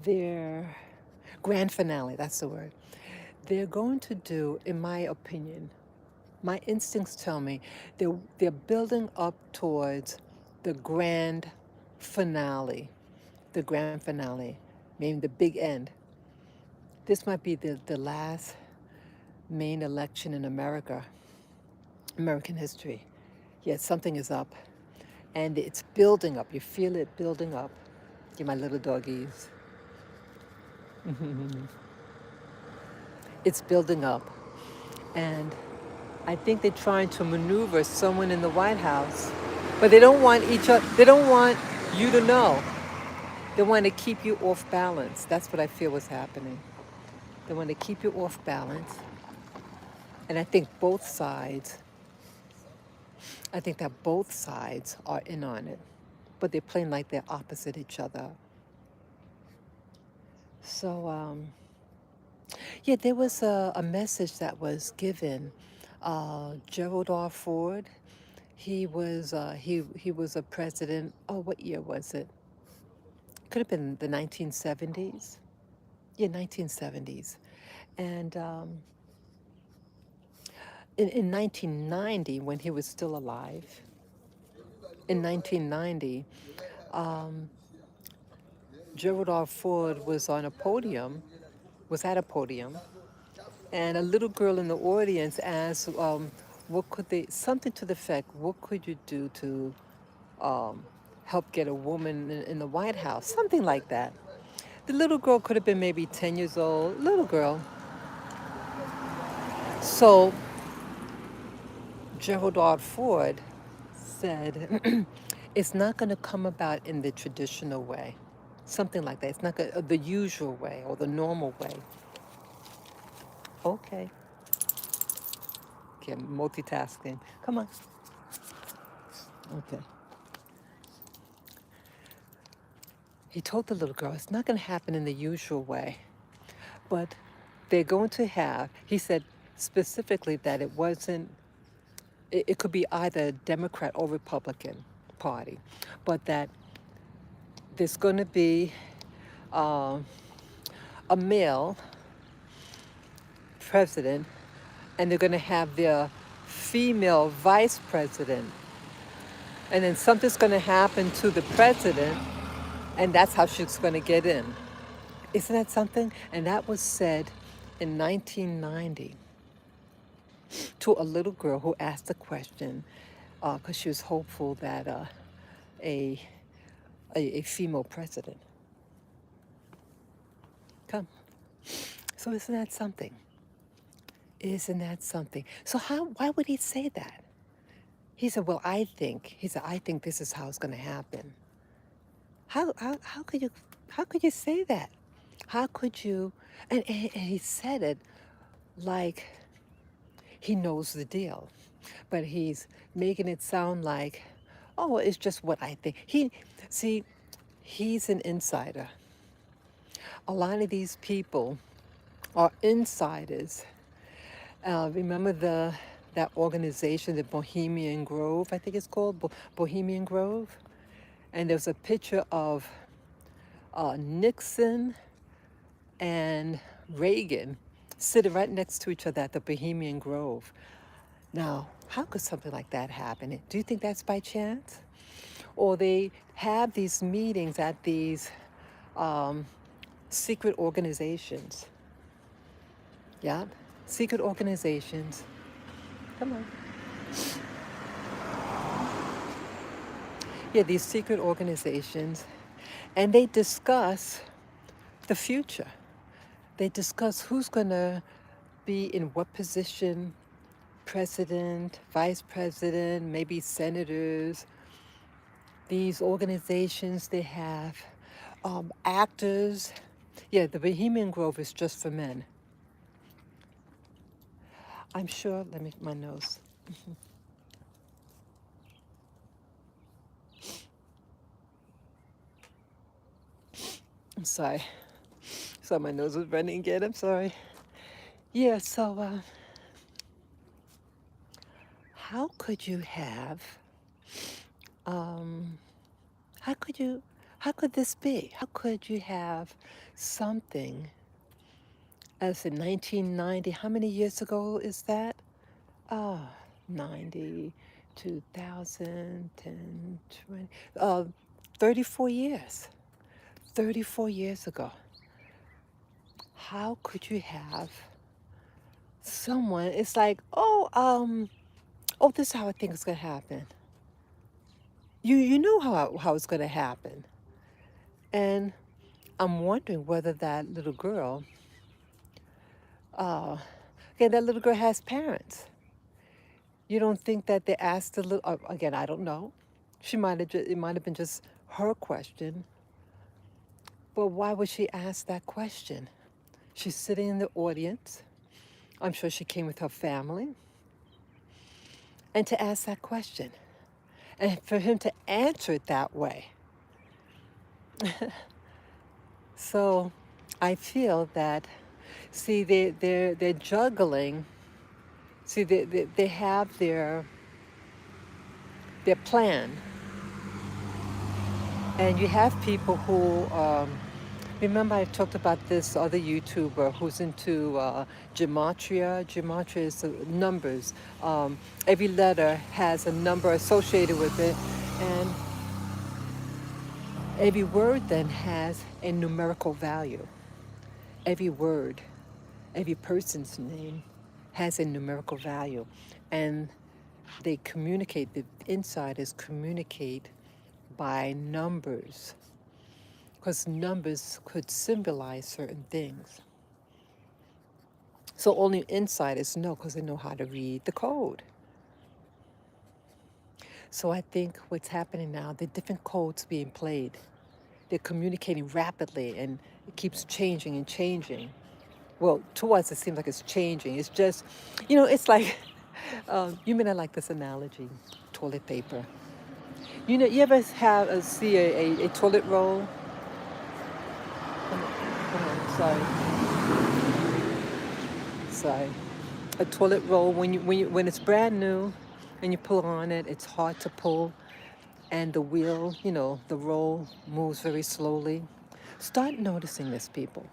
Their grand finale, that's the word. They're going to do, in my opinion, my instincts tell me they're building up towards the grand finale, the grand finale, meaning the big end. This might be the last main election in America, American history. Yet something is up, and it's building up. You feel it building up. Give my little doggies. It's building up, and I think they're trying to maneuver someone in the White House, but they don't want each other. They don't want you to know. They want to keep you off balance. That's what I feel was happening. They want to keep you off balance, and I think both sides. I think that both sides are in on it, but they're playing like they're opposite each other. So yeah, there was a message that was given. Gerald R. Ford, he was a president. Oh, what year was it? Could have been the 1970s. Yeah, 1970s. And in 1990, when he was still alive, in 1990, Gerald R. Ford was on a podium, was at a podium, and a little girl in the audience asked, "What could they?" Something to the effect, "What could you do to help get a woman in the White House?" Something like that. The little girl could have been maybe 10 years old, little girl. So Gerald R. Ford said, "It's not going to come about in the traditional way." Something like that. It's not gonna, the usual way or the normal way. Okay. Okay, multitasking. Come on. Okay. He told the little girl, it's not going to happen in the usual way, but they're going to have, he said specifically that it wasn't, it could be either Democrat or Republican Party, but that there's going to be uh, a male president and they're going to have their female vice president. And then something's going to happen to the president, and that's how she's going to get in. Isn't that something? And that was said in 1990 to a little girl who asked a question because she was hopeful that a, a female president. Come. So isn't that something? Isn't that something? So why would he say that? He said, well, I think this is how it's going to happen. How could you say that? How could you, and he said it like he knows the deal, but he's making it sound like, oh, it's just what I think. See, he's an insider. A lot of these people are insiders. Remember that organization, the Bohemian Grove, I think it's called Bohemian Grove, and there's a picture of Nixon and Reagan sitting right next to each other at the Bohemian Grove. Now, how could something like that happen? Do you think that's by chance? Or they have these meetings at these secret organizations. Yeah, secret organizations. Come on. Yeah, these secret organizations, and they discuss the future. They discuss who's going to be in what position, president, vice president, maybe senators. These organizations, they have actors, Yeah, the Bohemian Grove is just for men. I'm sure, let me, my nose. I'm sorry. So my nose was running again. I'm sorry. Yeah, so how could you have, um, how could you, how could this be? How could you have something as in 1990? How many years ago is that? Ah, 90, 2000, 10, 20, 34 years. 34 years ago. How could you have someone, it's like, oh, this is how I think it's gonna happen. You know how it's gonna happen. And I'm wondering whether that little girl, uh, again, that little girl has parents. You don't think that they asked the little, again, I don't know. She might have, it might have been just her question, but why would she ask that question? She's sitting in the audience. I'm sure she came with her family. And to ask that question, and for him to answer it that way. So I feel that, see, they're juggling. See, they have their plan, and you have people who. Remember, I talked about this other YouTuber who's into gematria. Gematria is numbers. Every letter has a number associated with it, and every word then has a numerical value. Every word, every person's name has a numerical value. And they communicate, the insiders communicate by numbers, because numbers could symbolize certain things. So only insiders know because they know how to read the code. So I think what's happening now, the different codes being played, they're communicating rapidly and it keeps changing and changing. Well, to us, it seems like it's changing. It's just, it's like, you may not like this analogy, toilet paper. You ever have see a toilet roll? Sorry, sorry. A toilet roll when it's brand new, and you pull on it, it's hard to pull, and the wheel, the roll moves very slowly. Start noticing this, people.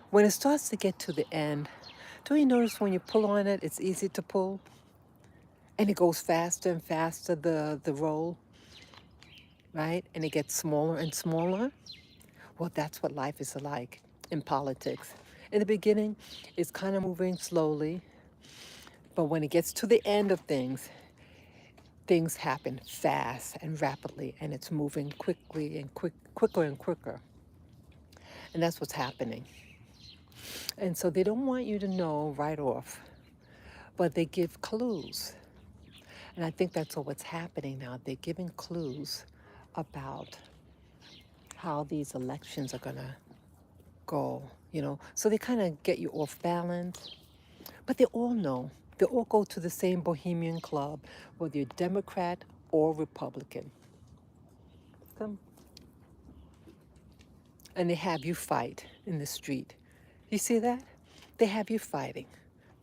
When it starts to get to the end, don't you notice when you pull on it, it's easy to pull? And it goes faster and faster, the roll, right? And it gets smaller and smaller. Well, that's what life is like in politics. In the beginning, it's kind of moving slowly, but when it gets to the end of things happen fast and rapidly, and it's moving quickly and quicker and quicker. And that's what's happening. And so they don't want you to know right off, but they give clues. And I think that's what's happening now. They're giving clues about how these elections are going to go. So they kind of get you off balance. But they all know. They all go to the same Bohemian Club, whether you're Democrat or Republican. Come. And they have you fight in the street. You see that? They have you fighting.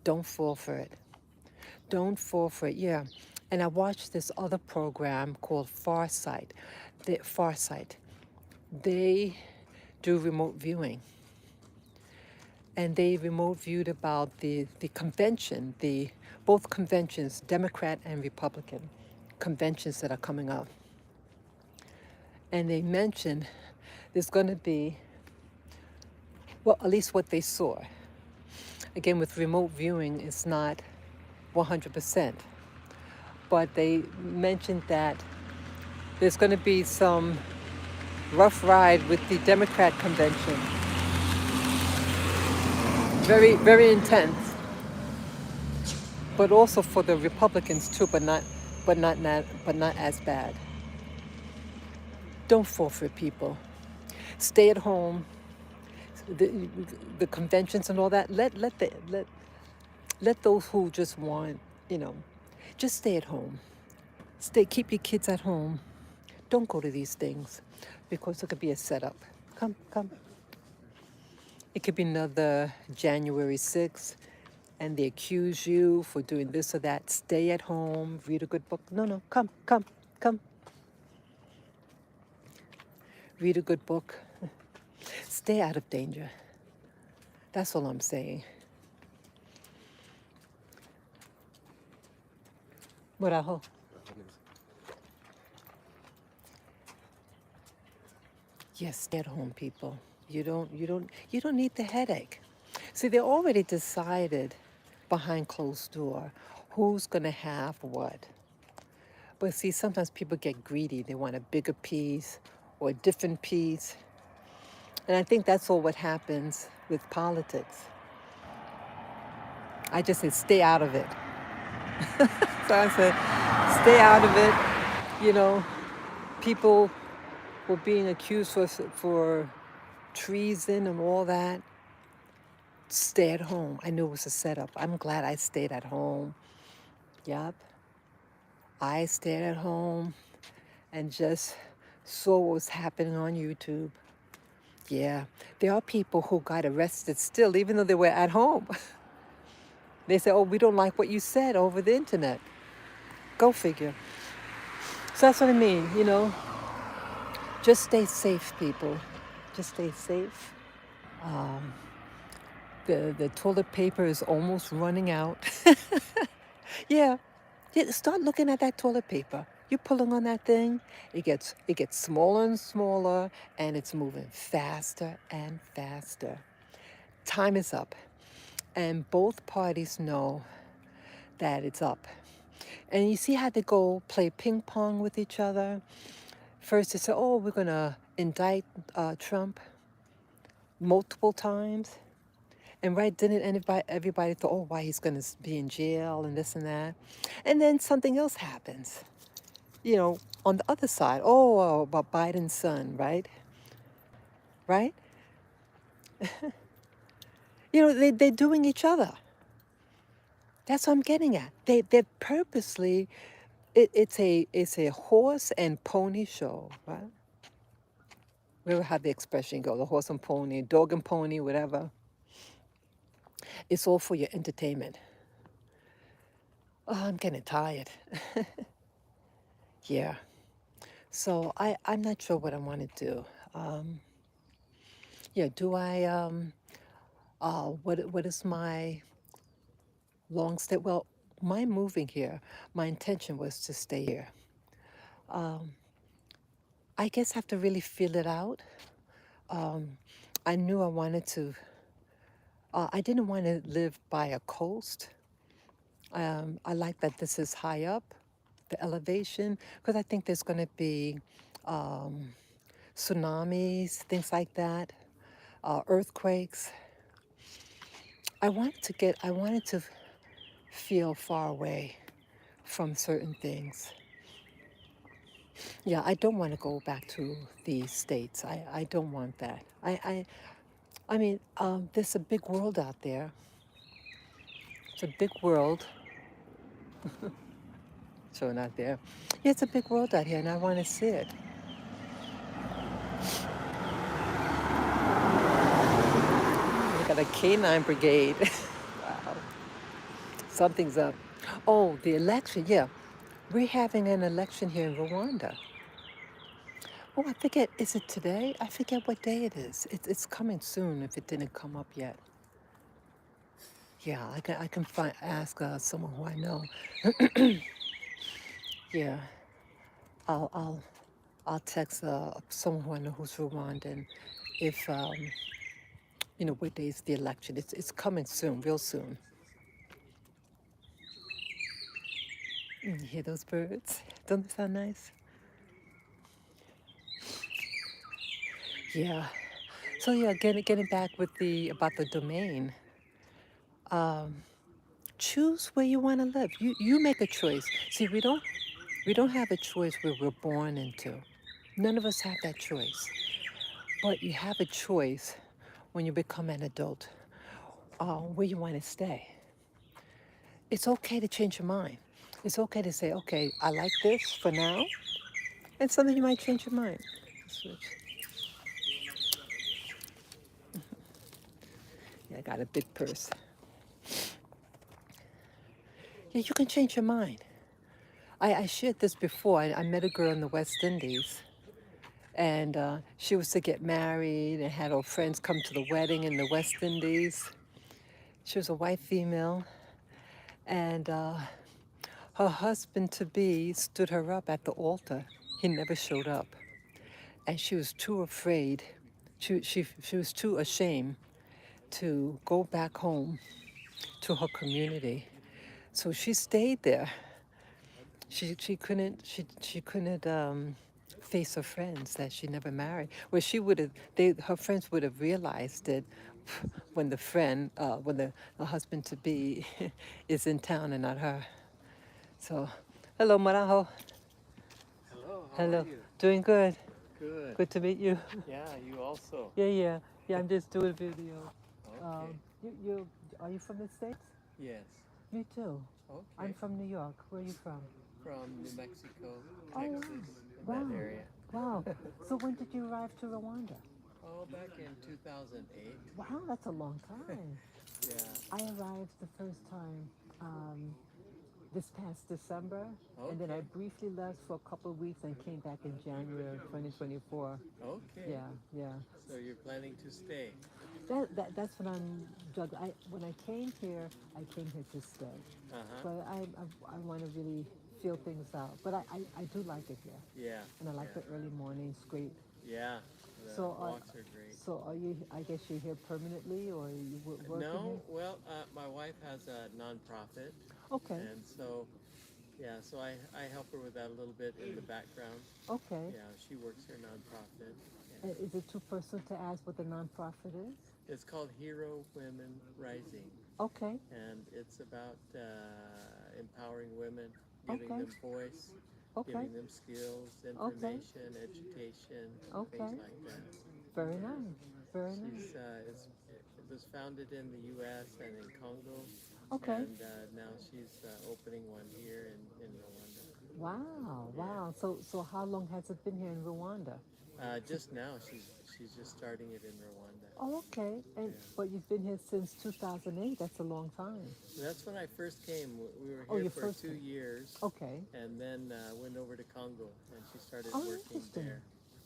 Don't fall for it. Don't fall for it. Yeah. And I watched this other program called Farsight. Farsight. They do remote viewing. And they remote viewed about the convention, both conventions, Democrat and Republican conventions that are coming up. And they mentioned there's going to be, well, at least what they saw. Again, with remote viewing, it's not 100%. But they mentioned that there's going to be some rough ride with the Democrat convention. Very, very intense. But also for the Republicans too, but not as bad. Don't fall for it, people. Stay at home. the, the conventions and all that. Let those who just want, you know, just stay at home. Keep your kids at home. Don't go to these things because it could be a setup. Come. It could be another January 6th, and they accuse you for doing this or that. Stay at home, read a good book. No, come. Read a good book. Stay out of danger. That's all I'm saying. Muraho. Yes, stay at home, people. You don't need the headache. See, they already decided behind closed door who's gonna have what. But see, sometimes people get greedy. They want a bigger piece or a different piece. And I think that's all what happens with politics. I just say stay out of it. So I said, stay out of it. You know, people were being accused for treason and all that. Stay at home. I knew it was a setup. I'm glad I stayed at home. Yep. I stayed at home and just saw what was happening on YouTube. Yeah. There are people who got arrested still, even though they were at home. They say, oh, we don't like what you said over the internet. Go figure. So that's what I mean, you know. Just stay safe, people. Just stay safe. The toilet paper is almost running out. Yeah. Start looking at that toilet paper. You're pulling on that thing, it gets smaller and smaller, and it's moving faster and faster. Time is up. And both parties know that it's up. And you see how they go play ping pong with each other? First they say, oh, we're going to indict Trump multiple times. And right, didn't everybody thought, oh, why he's going to be in jail and this and that. And then something else happens. You know, on the other side, oh, about Biden's son, right? Right? You know, they're doing each other. That's what I'm getting at. They're purposely, it's a horse and pony show, right? Where how the expression go, the horse and pony, dog and pony, whatever. It's all for your entertainment. Oh, I'm getting tired. Yeah. So I'm not sure what I want to do. Yeah, do I, what is my long stay? Well, my moving here, my intention was to stay here. I guess I have to really feel it out. I knew I wanted to, I didn't want to live by a coast. I like that this is high up, the elevation, because I think there's going to be tsunamis, things like that, earthquakes. I wanted to feel far away from certain things. Yeah, I don't want to go back to the States. I don't want that. I mean, there's a big world out there. It's a big world. So not there. Yeah, it's a big world out here, and I want to see it. We got a canine brigade. Wow, something's up. Oh, the election. Yeah, we're having an election here in Rwanda. Oh, I forget. Is it today? I forget what day it is. It's coming soon. If it didn't come up yet. Yeah, I can ask someone who I know. Yeah, I'll I'll I'll text someone who I know who's Rwandan if what day is the election. It's coming soon, real soon. You hear those birds? Don't they sound nice? Yeah. So yeah, getting back with the about the domain. Choose where you want to live. You make a choice. See, we don't have a choice where we're born into. None of us have that choice. But you have a choice when you become an adult, where you want to stay. It's okay to change your mind. It's okay to say, okay, I like this for now, and something you might change your mind. Switch. Yeah, I got a big purse. Yeah, you can change your mind. I shared this before. I met a girl in the West Indies, and she was to get married and had her friends come to the wedding in the West Indies. She was a white female, and her husband to be stood her up at the altar. He never showed up, and she was too afraid. She was too ashamed to go back home to her community. So she stayed there. She couldn't face her friends that she never married. Well, she would have. Her friends would have realized it when the husband to be is in town and not her. So, hello, Marajo. Hello, how are Hello. you? Doing good. Good. Good to meet you. Yeah, you also. Yeah. I'm just doing a video. Okay. You are you from the States? Yes. Me too. I'm Okay. from New York. Where are you from? From New Mexico, Oh, Texas, in wow. that Wow. area. Wow. So when did you arrive to Rwanda? Oh, back in 2008. Wow, that's a long time. Yeah. I arrived the first time um, this past December, and then I Okay. briefly left for a couple of weeks and came back in January of 2024. Okay. Yeah. So you're planning to stay? That's when when I came here, I came here to stay. Uh-huh. But I want to really feel things out. But I do like it here, Yeah. and I like Yeah. the early mornings. Great. Yeah. So The walks are great. are you? I guess you're here permanently, or are you working here? No, well, my wife has a nonprofit, Okay. and so yeah, so I help her with that a little bit in the background. Okay. Yeah, she works her nonprofit. Yeah. Is it too personal to ask what the nonprofit is? It's called Hero Women Rising, Okay. and it's about empowering women, giving Okay. them voice, Okay. giving them skills, Okay. information, education, things Okay. like that. Very Yeah. nice. Very nice. It was founded in the U.S. and in Congo, Okay. and now she's opening one here in Rwanda. Wow. Yeah. Wow. So how long has it been here in Rwanda? Just now, she's just starting it in Rwanda. Oh, okay. And Yeah. but you've been here since 2008. That's a long time. That's when I first came. We were Oh, here your for first two one. years, Okay. and then went over to Congo, and she started Oh, working interesting. there.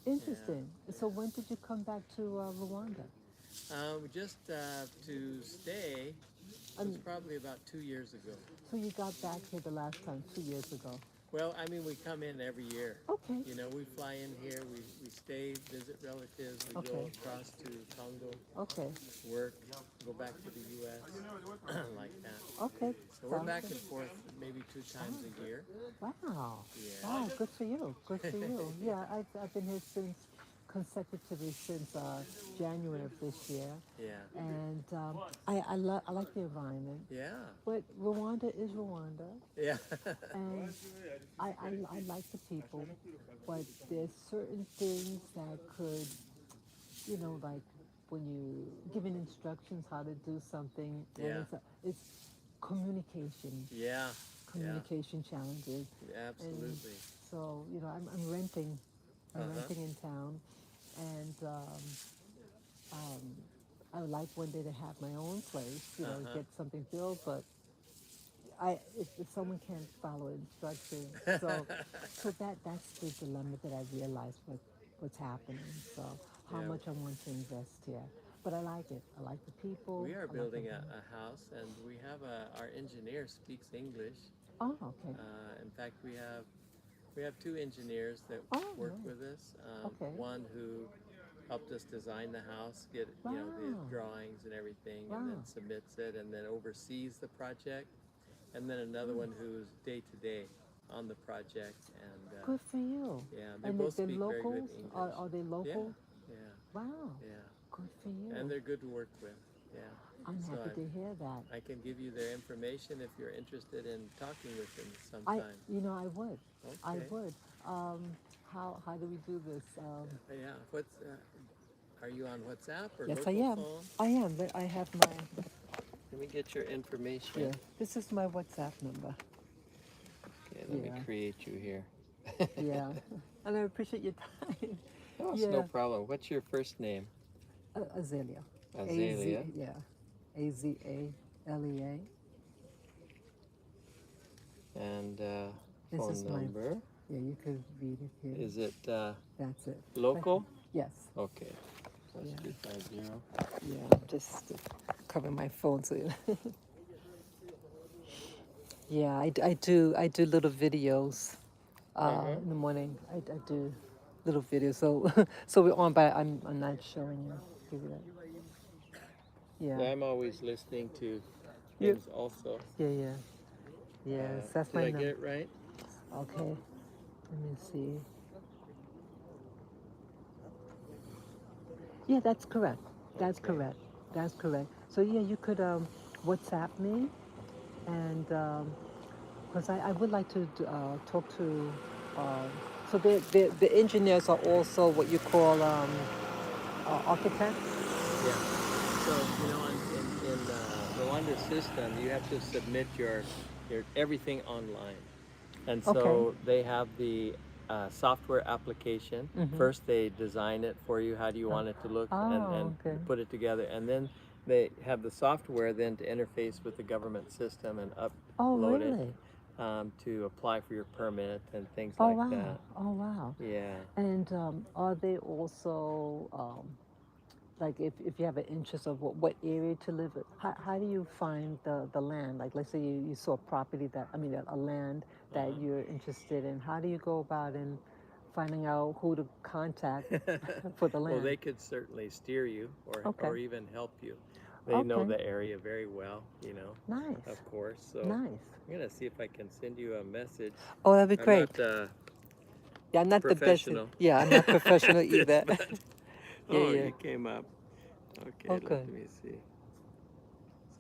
Yeah, Interesting. So yeah. when did you come back to Rwanda? Just to stay was And probably about 2 years ago. so you got back here the last time 2 years ago. Well, I mean, we come in every year. Okay. You know, we fly in here, we stay, visit relatives, we go Okay. across to Congo, Okay. work, go back to the U.S., like that. Okay. So we're Sounds back good. and forth maybe two times a year. Wow. Yeah. Wow. Good for you. Good for you. Yeah, I've been here since consecutively since January of this year, Yeah. and I like the environment. Yeah. But Rwanda is Rwanda, Yeah. and I like the people, but there's certain things that could, like when you giving instructions how to do something, and Yeah. it's communication, Yeah. Yeah. communication challenges, and Absolutely. so I'm renting, I'm Uh-huh. renting in town, and um, I would like one day to have my own place, Uh-huh. get something built, but if someone can't follow instructions, so that's the dilemma that I realize what's happening. So how Yeah. much I want to invest here, but I like it. I like the people. We are I like the building a house, and we have our engineer speaks English. Oh, okay. In fact, we have two engineers that Oh, work nice. with us. Okay. One who helped us design the house, get the Wow. drawings and everything, and Wow. then submits it, and then oversees the project. And then another one who's day to day on the project, and Good for you. yeah, they And both they're speak very good locals. English. Are they Yeah, local? yeah, Wow. yeah, Good for you. and they're good to work with. Yeah, I'm so happy to hear that. I can give you their information if you're interested in talking with them I, sometime. I would. I Okay. would. Um, how do we do this? Yeah. What's Are you on WhatsApp or Yes, I local am. phone? I am. But I have my, Let me get your information. yeah, this is my WhatsApp number. Okay, let me Yeah, create you here. yeah. And I appreciate your time. Oh, it's no Yeah. problem. What's your first name? Azalea. A-Z, Azalea. yeah. Azalea. And This phone is my, number. yeah, you could read it here. Is it That's it. local? Yes. Okay. Yeah. 250. Yeah, just cover my phone so yeah, I do little videos Uh-huh. in the morning. I do little videos. So so we're on, but I'm not showing you. Give you that. Yeah. I'm always listening to Yeah. things also. Yeah. Yes, that's Did my I get number. it right? Okay. Let me see. Yeah, that's correct. That's Okay. correct. That's correct. So yeah, you could WhatsApp me, and because I would like to talk to. Um, so the engineers are also what you call architects. Yeah. So, in Rwanda system, you have to submit your everything online. And Okay. so they have the software application. Mm-hmm. First, they design it for you. How do you Uh, want it to look, and oh, okay. put it together. And then they have the software then to interface with the government system and Oh, upload it really? to apply for your permit and things Oh, like wow. that. Oh, wow. Yeah. And are they also like if you have an interest of what area to live in, how do you find the land? Like let's say you saw a property that, I mean a land that you're interested in. How do you go about in finding out who to contact for the Well, land? they could certainly steer you Okay. or even help you. They know Okay. the area very well, Nice. of course. So Nice. I'm going to see if I can send you a message. Oh, that'd be I'm not great. Yeah, I'm not the best. professional Yeah, I'm not professional at this, either. but Yeah, oh, yeah. you came up. Okay, Oh, let good. me see.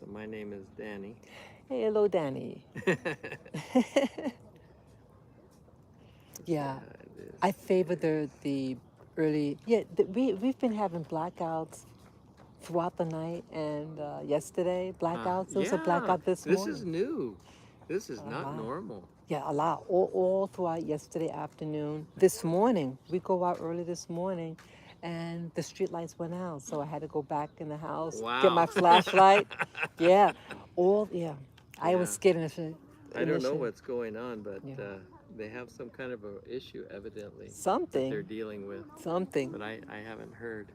So my name is Danny. Hey, hello, Danny. See Yeah, how it is. I favor There it the early. Yeah, we've been having blackouts throughout the night, and yesterday blackouts. There was a Yeah, blackout this this is morning. new. This is A not lot. normal. Yeah, a lot. All throughout yesterday afternoon. This morning, we go out early this morning, and the street lights went out. So I had to go back in the house, get my Wow. flashlight. Yeah, yeah. I was Yeah. scared I don't know initially. what's going on, but Yeah, they have some kind of a issue evidently that they're something, dealing with. something. But I haven't heard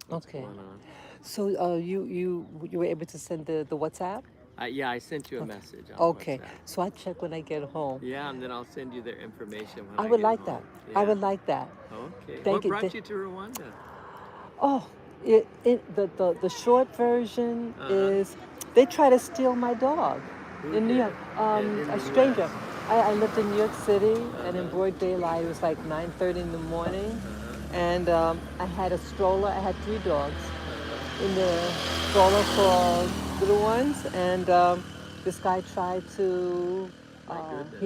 what's Okay. going on. So you were able to send the WhatsApp? Yeah, I sent you a Okay. message on Okay. WhatsApp. So I check when I get home. Yeah, and then I'll send you their information when I I would get like that. home. I Yeah. would like that. Okay. Thank What you. brought you to Rwanda? Oh, the short version Uh huh. is they try to steal my dog Who in New did? York. In A the stranger. U.S. I lived in New York City, and in Uh broad daylight, it was like 9:30 in the morning, huh. and I had a stroller. I had three dogs Uh huh. in the stroller for little ones, and this guy tried to My goodness.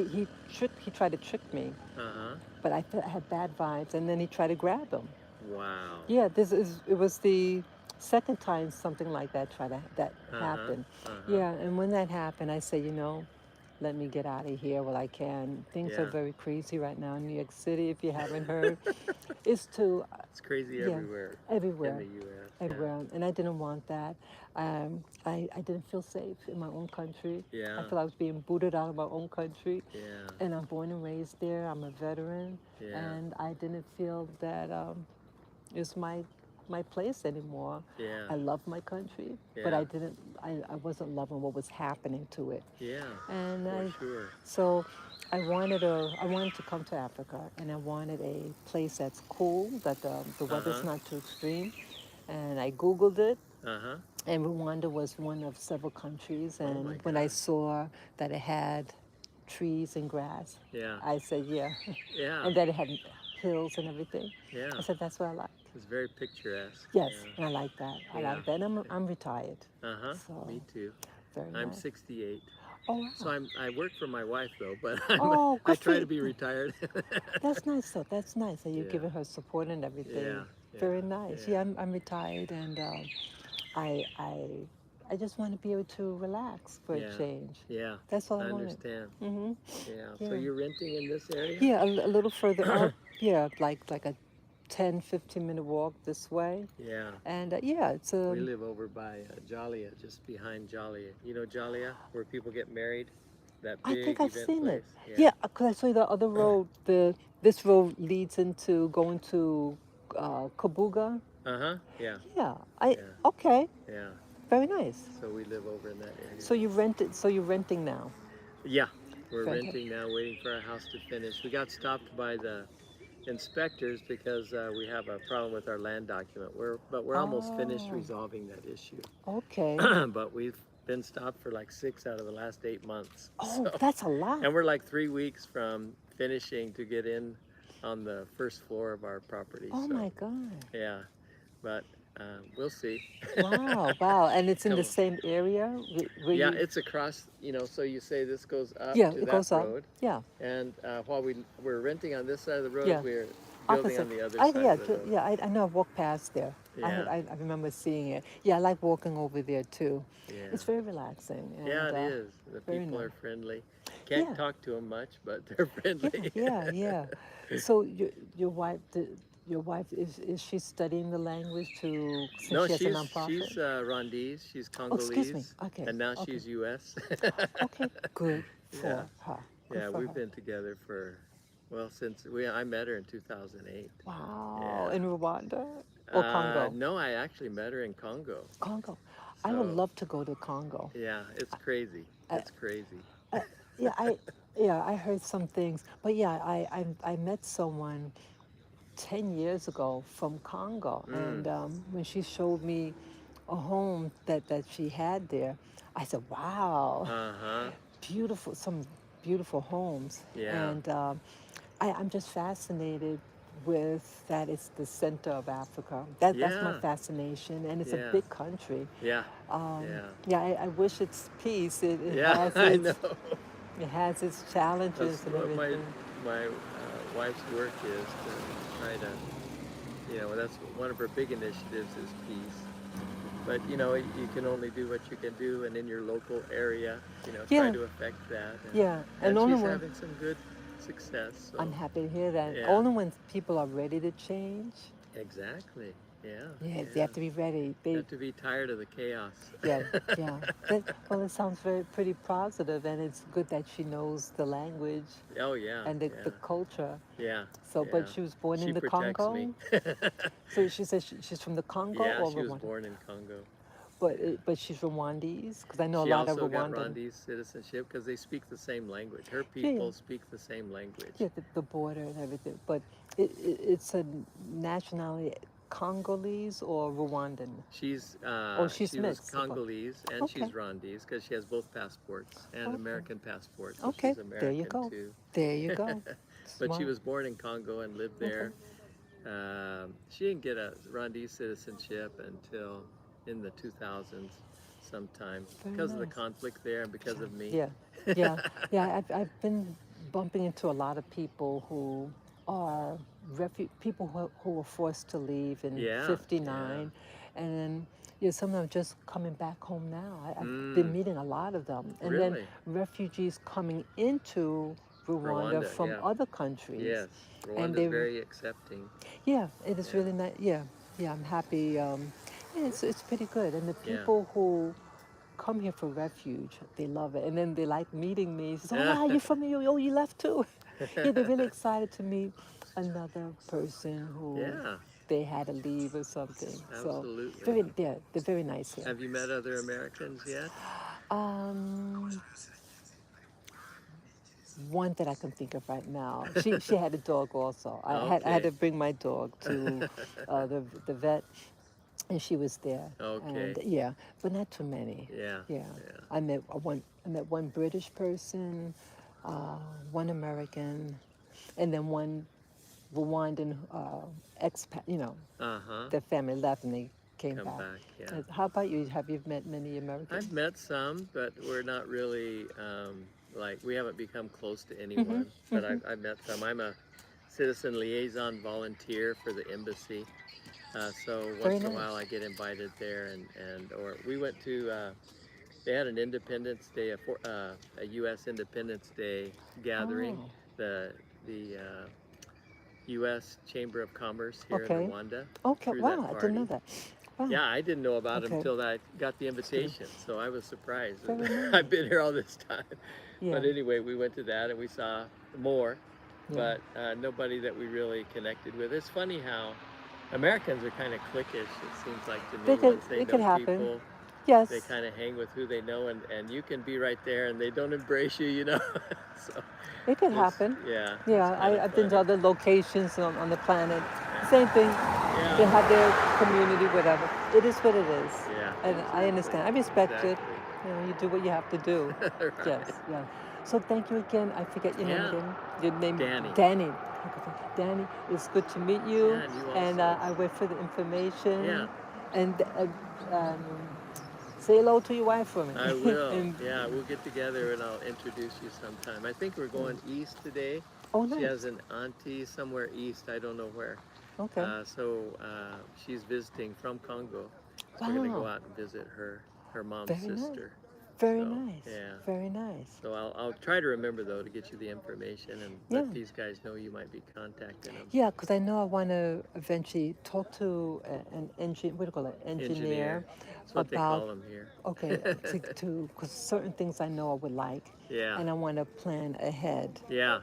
he tried to trick me, Uh huh. but I felt I had bad vibes, and then he tried to grab him. Wow. Yeah, it was the second time something like that Uh huh. happened. Uh huh. Yeah, and when that happened, I said, let me get out of here while I can. Things are Yeah. very crazy right now in New York City. If you haven't heard, it's too It's crazy yeah, everywhere in everywhere, the U.S. Yeah. everywhere, and I didn't want that. I didn't feel safe in my own country. I Yeah. felt I was being booted out of my own country, Yeah. and I'm born and raised there. I'm a veteran, Yeah. and I didn't feel that it's my place anymore. Yeah. I love my country, but Yeah. I wasn't loving what was happening to it. Yeah. And For sure. so I wanted to come to Africa, and I wanted a place that's cool, that the Uh weather's huh. not too extreme. And I Googled it, Uh huh. and Rwanda was one of several countries. Oh my And when I gosh. saw that it had trees and grass, Yeah. I said, yeah. Yeah. And that it had hills and everything. Yeah. I said, that's what I like. It's very picturesque. Yes, Yeah. and I like that. I Yeah. like that. And I'm retired, Uh huh. so Me too. very I'm nice. 68. Oh So wow. I work for my wife though, but Oh, I good for try to you. be retired. That's nice. So that's nice that you're Yeah. giving her support and everything. Yeah. very nice. Yeah, yeah, I'm retired, and I I I just want to be able to relax for a yeah, change. yeah. That's all I I wanted. understand. Mm-hmm. Yeah. So Yeah. you're renting in this area? Yeah, a little further up. Yeah, like a 10, 15-minute walk this way. Yeah. And yeah, it's We live over by Jalia, just behind Jalia. You know Jalia, where people get married? That I think big I've event seen it. place? Yeah. Yeah, because I saw the other road. This road leads into going to Kabuga. Uh-huh. Yeah. Yeah, I Yeah. okay, Yeah. very nice. So we live over in that area. So you rented. So you're renting now. Yeah. We're Renting. renting now, waiting for our house to finish. We got stopped by the inspectors because we have a problem with our land document. We're almost finished Oh, resolving that issue. okay. But we've been stopped for like 6 out of the last 8 months. Oh, So, that's a lot. and we're like 3 weeks from finishing to get in on the first floor of our property. Oh So my God. yeah, but we'll see. Wow, wow. And it's in Come the on. same area where Yeah, you. it's across. So you say this goes up Yeah, to it that goes up. road, Yeah, and while we're renting on this side of the road, yeah. we're building Opposite. on the other side of the road. Yeah. I know. I've walked past there. Yeah, I remember seeing it. Yeah, I like walking over there too. yeah. It's very relaxing Yeah, and it is. The very people nice. are friendly. Can't Yeah, talk to them much, but they're yeah, friendly. yeah, yeah. So your wife, your wife is she studying the language to since No, she has a she's nonprofit? Rwandese. She's Oh, excuse me. Congolese, Okay, and now okay, she's U.S. okay. Good Yeah, for her. Good yeah. for We've her. been together for since I met her in 2008. Wow. Yeah. In Rwanda or Congo? No, I actually met her in Congo. Congo. I would So love to go to Congo. yeah, it's crazy. I, It's crazy. I, yeah, I yeah, I heard some things, but yeah, I met someone 10 years ago from Congo, Mm. and when she showed me a home that she had there, I said, "Wow, Uh-huh. beautiful, some beautiful homes," Yeah. and I'm just fascinated with that. It's the center of Africa. That's my Yeah. fascination, and it's a Yeah. big country. Yeah. Yeah. Yeah, I wish it's peace. Yeah, I know. It has its That's challenges and what my everything. my wife's work is to try to, that's one of her big initiatives is peace. But you can only do what you can do, and in your local area, try Yeah, to affect that. And yeah, and and only she's when having some good success. I'm So happy to hear that. yeah, Only when people are ready to change. exactly. Yeah, Yeah, they yeah. have to be ready. You They, have to be tired of the chaos. yeah, yeah. Well, it sounds very pretty positive, and it's good that she knows the language Oh yeah, and the yeah, culture. yeah, So, but yeah. she was born She in the protects me. Congo. So she says she's from the Congo Yeah, or she was Rwanda, born in Congo. but Yeah. but she's Rwandese because I know a She lot of also got Rwandan. Rwandese citizenship because they speak the same language. Her Yeah, yeah, people speak the same language. yeah, the border and everything. But it's a nationality Congolese or Rwandan. Oh, she's She was mixed. Congolese and she's Okay. Rwandese because she has both passports and Okay. American passport, so Okay. she's There you American go. too. There you go. But she Smart. was born in Congo and lived Okay. there. She didn't get a Rwandese citizenship until in the 2000s sometime Very because of the nice. conflict there and because of me. Yeah. Yeah. Yeah. I've been bumping into a lot of people who are people who were forced to leave in Yeah, yeah. '59, and then some of them just coming back home now. I've been Mm, meeting a lot of them, and then really? refugees coming into Rwanda Rwanda, from yeah. other countries, Yes. and Rwanda's they very accepting. yeah, it is Yeah. really nice. Yeah, yeah, I'm happy. Yeah, it's pretty good. And the Yeah. people who come here for refuge, they love it. And then they like meeting me. Says, "Oh Yeah. wow, you're from here? Oh, you left too." Yeah, they're really excited to meet another person who Yeah, they had to leave or something. So absolutely. they're very nice here. Have you met other Americans yet? Um, One that I can think of right now. She had a dog also. I had Okay. to bring my dog to the vet, and she was there. And Okay. yeah, but not too many. Yeah. Yeah, Yeah. I met one British person, uh, one American, and then one Rwandan expat. Uh-huh. Their family left and they came Come back. back. Yeah. How about you? Have you met many I've Americans? met some, but we're not really like we haven't become close to Mm-hmm. anyone. But Mm-hmm. I've met some. I'm a citizen liaison volunteer for the embassy, So Very once in a while, nice. I get invited there, and or we went to. They had an Independence Day, a U.S. Independence Day gathering. Oh, The U.S. Chamber of Commerce here in okay. Rwanda Okay. threw Wow, that I didn't know party. that. Wow. Yeah, I didn't know about it Okay. until I got the So, invitation, so I was surprised. very I've nice. been here all this time. Yeah. But anyway, we went to that and we saw more, Yeah. but nobody that we really connected with. It's funny how Americans are kind of cliquish, it seems like to They me. could. Once they It could know happen. people, they Yes. kind of hang with who they know, and you can be right there and they don't embrace you, you know? So It could it's, happen. yeah, it's Yeah, kind of I've been to funny. other locations on the planet. Yeah. Same thing. They Yeah. have their community, whatever. It is what it is. Yeah, And I exactly. understand. I respect it. Exactly. You do what you have to do. Yes, Right. yeah. So thank you again. I forget your name Yeah. again. Your name, Danny. Danny. Danny, it's good to meet you. Yeah, and you And also. I wait for the information. Yeah, And um, say hello to your wife for me. I will. And Yeah, we'll get together and I'll introduce you sometime. I think we're going east today. oh, She has nice. an auntie somewhere east. I don't know where. Okay. So she's visiting from Congo. So we're gonna go Wow. out and visit her mom's Very nice. sister. Very So nice. yeah. Very nice. So I'll try to remember though to get you the information and Yeah. let these guys know you might be contacting them. Yeah, because I know I want to eventually talk to an engineer, what do you call it, engineer Engineer. That's what they about, call them here. okay, because certain things I know I would like, Yeah. and I want to plan ahead. Yeah.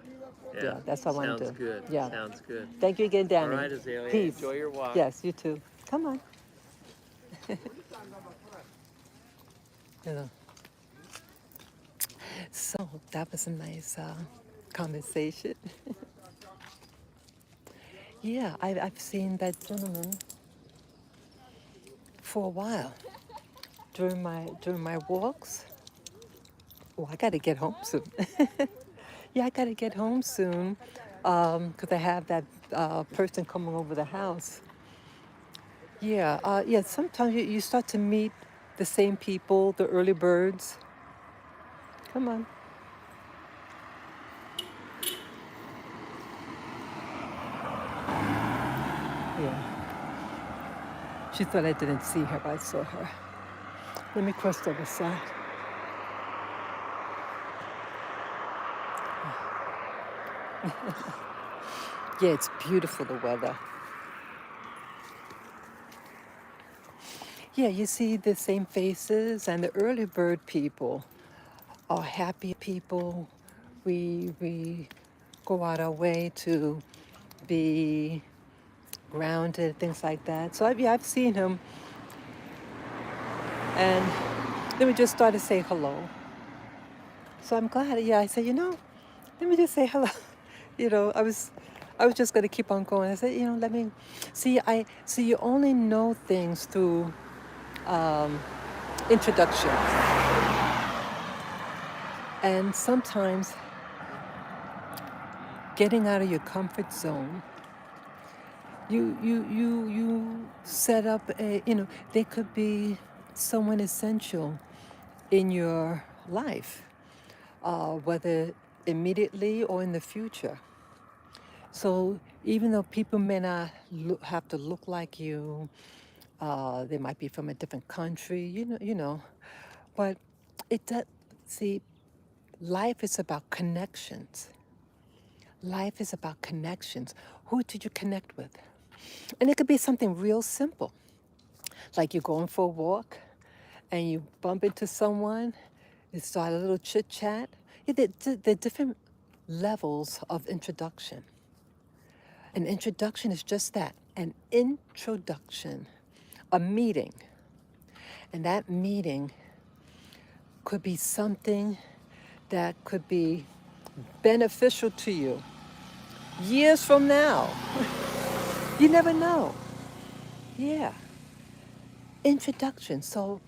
Yeah. Yeah, that's what I want to Sounds do. good. Yeah. Sounds good. Thank you again, All Danny. right, Azalea. Peace. Enjoy your walk. Yes, you too. Come on. Yeah. So that was a nice conversation. Yeah, I've seen that gentleman for a while during my walks. Oh, I got to get home soon. Yeah, I got to get home soon because I have that person coming over the house. Yeah, yeah. Sometimes you start to meet the same people, the early birds. Come on. Yeah. She thought I didn't see her, but I saw her. Let me cross the other side. Yeah, it's beautiful, the weather. Yeah, you see the same faces, and the early bird people are happy people. We go out our way to be grounded, things like that. So yeah, I've seen him, and then we just started to say hello. So I'm glad. Yeah, I said, let me just say hello. I was just gonna keep on going. I said, let me see. I see you only know things through introductions, and sometimes getting out of your comfort zone. You set up there could be someone essential in your life, whether immediately or in the future. So even though people may not have to look like you, they might be from a different country, but it does. See, life is about connections. Life is about connections. Who did you connect with? And it could be something real simple, like you're going for a walk and you bump into someone, you start a little chit chat. Yeah, there are different levels of introduction. An introduction is just that, an introduction, a meeting. And that meeting could be something that could be beneficial to you years from now. You never know. Yeah. Introduction. So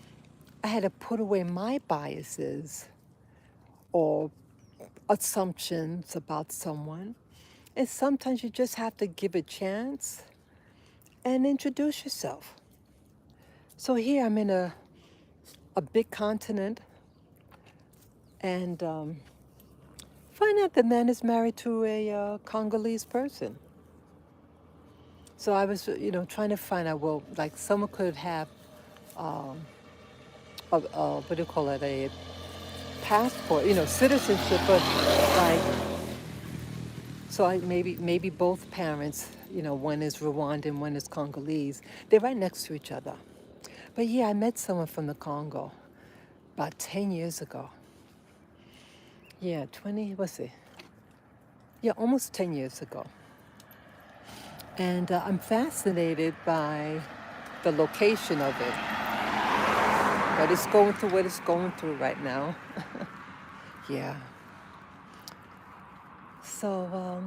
I had to put away my biases or assumptions about someone. And sometimes you just have to give a chance and introduce yourself. So here I'm in a big continent, and find out the man is married to a Congolese person. So I was, trying to find out, well, like someone could have, what do you call it, a passport, citizenship, but like, so maybe both parents, one is Rwandan, one is Congolese. They're right next to each other. But yeah, I met someone from the Congo about 10 years ago. Yeah, 20, what's it? Yeah, almost 10 years ago. And I'm fascinated by the location of it. But it's going through what it's going through right now. Yeah. So,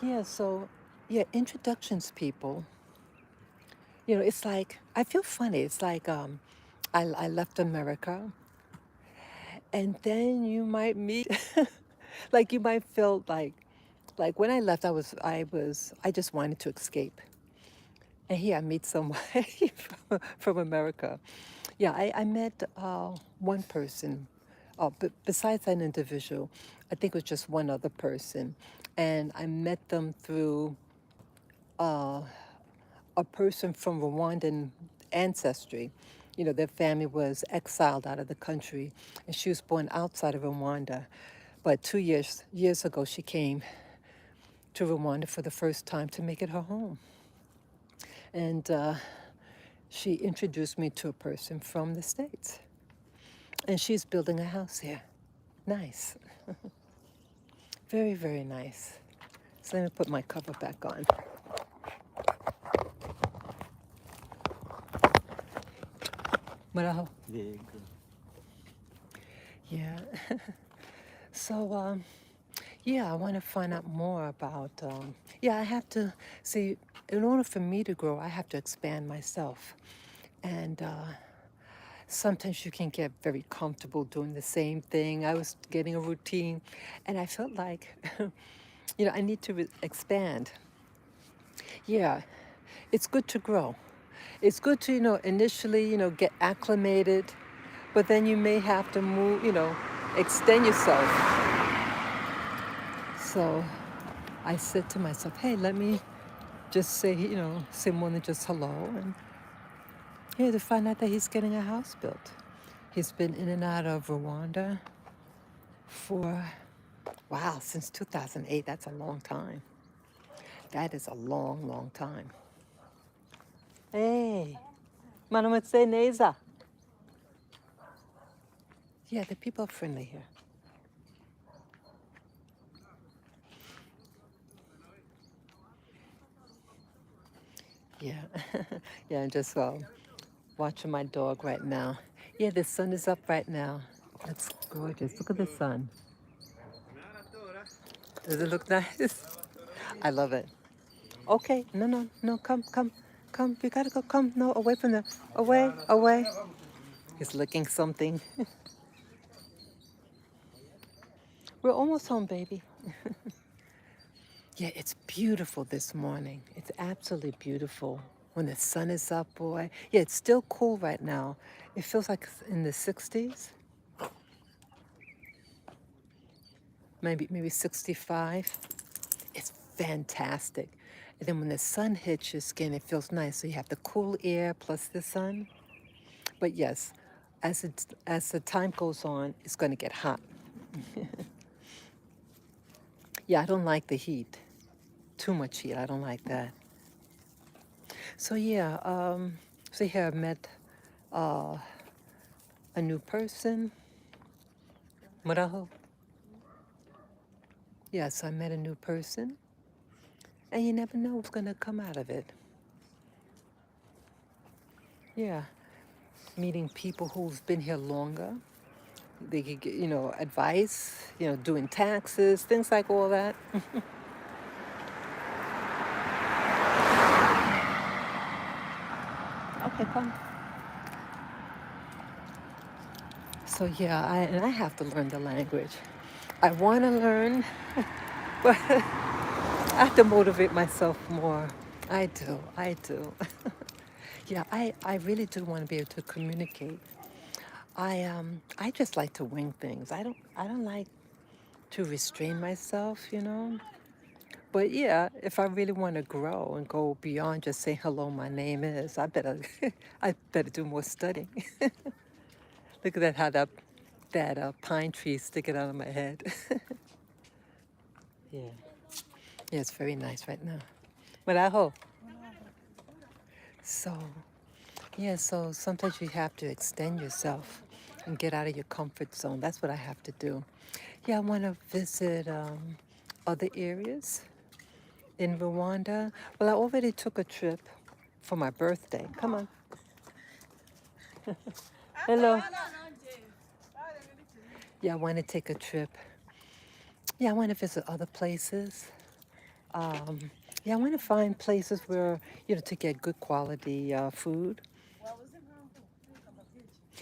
yeah, so, yeah, introductions, people. It's like, I feel funny. It's like I left America, and then you might meet, like, you might feel like when I left, I just wanted to escape. And here I meet somebody from America. Yeah, I met one person, but besides an individual, I think it was just one other person. And I met them through a person from Rwandan ancestry. Their family was exiled out of the country, and she was born outside of Rwanda. But 2 years ago, she came to Rwanda for the first time to make it her home. And she introduced me to a person from the States. And she's building a house here. Nice. Very, very nice. So let me put my cover back on. Maraho. Very good. Yeah. So, yeah, I want to find out more about. Yeah, I have to see, in order for me to grow, I have to expand myself. And sometimes you can get very comfortable doing the same thing. I was getting a routine, and I felt like, I need to expand. Yeah, it's good to grow. It's good to, initially, get acclimated, but then you may have to move, extend yourself. So I said to myself, hey, let me just say, say more than just hello. And yeah, to find out that he's getting a house built. He's been in and out of Rwanda for, wow, since 2008. That's a long time. That is a long, long time. Hey, Manametse Neza. Yeah, the people are friendly here. Yeah, yeah, I'm just watching my dog right now. Yeah, the sun is up right now. That's gorgeous. Look at the sun. Does it look nice? I love it. Okay, no, come. We gotta go. Come, no, away from the, away. He's licking something. We're almost home, baby. Yeah, it's beautiful this morning. It's absolutely beautiful. When the sun is up, boy. Yeah, it's still cool right now. It feels like it's in the 60s, maybe 65. It's fantastic. And then when the sun hits your skin, it feels nice. So you have the cool air plus the sun. But yes, as the time goes on, it's going to get hot. Yeah, I don't like the heat. Too much heat. I don't like that. So yeah, so here I met uh, a new person. Maraho. Yes, I met a new person, and you never know what's going to come out of it. Yeah, meeting people who've been here longer. They could get, advice, doing taxes, things like all that. Okay, come. So yeah, I have to learn the language. I want to learn, but I have to motivate myself more. I do. Yeah, I really do want to be able to communicate. I just like to wing things. I don't like to restrain myself. But yeah, if I really want to grow and go beyond just saying hello, my name is, I better I better do more studying. Look at that, how that pine tree sticking out of my head. Yeah, yeah, it's very nice right now. But I hope so. Yeah, so sometimes you have to extend yourself and get out of your comfort zone. That's what I have to do. Yeah, I want to visit other areas in Rwanda. Well, I already took a trip for my birthday. Come on. Hello. Yeah, I want to take a trip. Yeah, I want to visit other places. Um, yeah, I want to find places where, to get good quality food.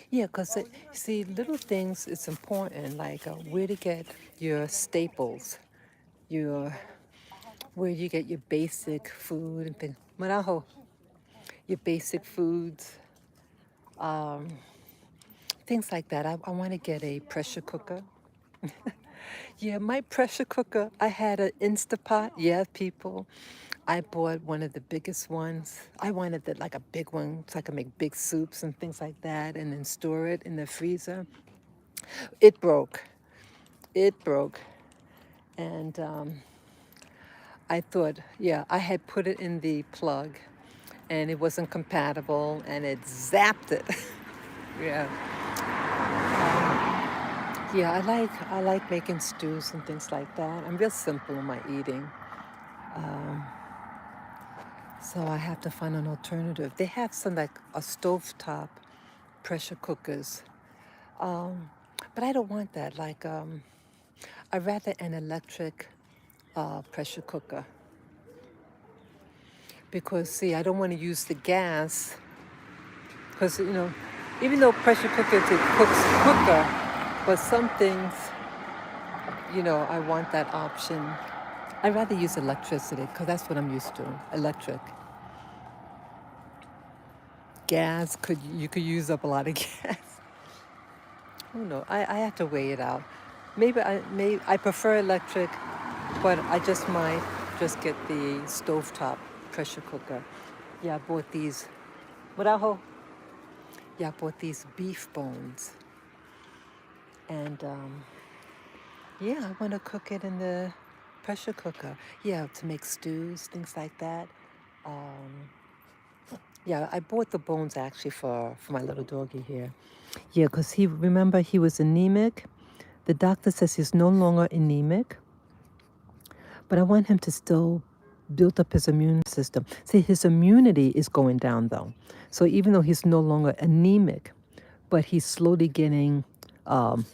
Yeah, because see, little things, it's important, like where to get your staples, your where you get your basic food and things. Marajo, your basic foods, um, things like that. I want to get a pressure cooker. Yeah, my pressure cooker, I had an Instapot. Yeah, people. I bought one of the biggest ones. I wanted like a big one so I could make big soups and things like that and then store it in the freezer. It broke. It broke. And I thought, yeah, I had put it in the plug and it wasn't compatible and it zapped it. Yeah. Yeah, I like making stews and things like that. I'm real simple in my eating. Um, so I have to find an alternative. They have some like a stovetop pressure cookers. Um, but I don't want that. Like I'd rather an electric pressure cooker because see, I don't want to use the gas because even though pressure cookers it cooks quicker, but some things I want that option. I'd rather use electricity because that's what I'm used to. Electric. Gas could use up a lot of gas. Oh no, I have to weigh it out. Maybe I prefer electric, but I just might just get the stovetop pressure cooker. Yeah, I bought these. Marajo. Yeah, I bought these beef bones, and yeah, I want to cook it in the pressure cooker. Yeah, to make stews, things like that. Um, yeah, I bought the bones actually for my little doggy here. Yeah, because he was anemic. The doctor says he's no longer anemic, but I want him to still build up his immune system. See, his immunity is going down though. So even though he's no longer anemic, but he's slowly getting um,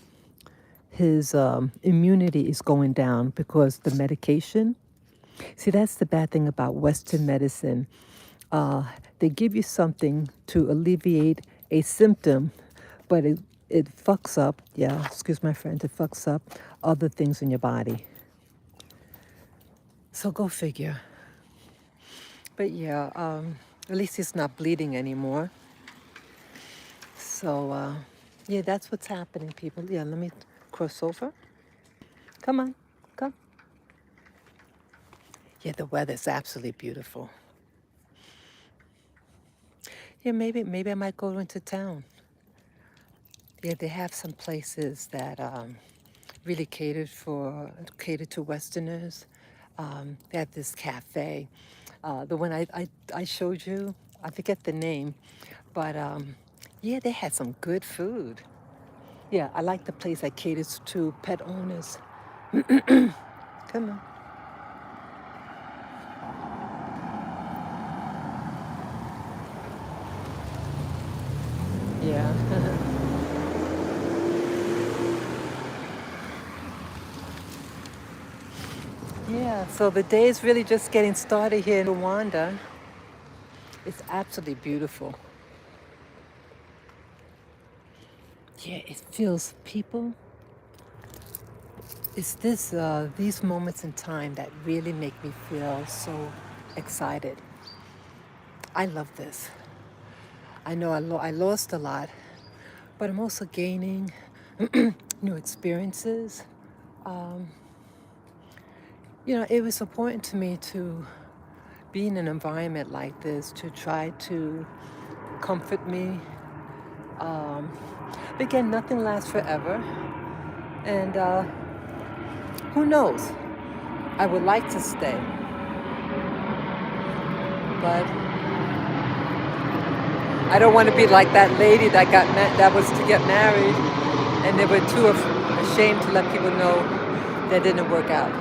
his immunity is going down because the medication. See, that's the bad thing about Western medicine. Uh, they give you something to alleviate a symptom, but it fucks up, yeah, excuse my friend, it fucks up other things in your body. So go figure. But yeah, at least he's not bleeding anymore. So, yeah, that's what's happening, people. Yeah, let me cross over. Come on, come. Yeah, the weather's absolutely beautiful. Yeah, maybe I might go into town. Yeah, they have some places that really catered to Westerners. They have this cafe, the one I showed you. I forget the name, but yeah, they had some good food. Yeah, I like the place that caters to pet owners. Come on. Yeah. Yeah, so the day is really just getting started here in Rwanda. It's absolutely beautiful. Yeah, it feels people. It's these moments in time that really make me feel so excited. I love this. I know I lost a lot, but I'm also gaining new experiences. Um, It was important to me to be in an environment like this to try to comfort me. Um, but again, nothing lasts forever. And who knows? I would like to stay, but I don't want to be like that lady that was to get married, and they were too ashamed to let people know that didn't work out.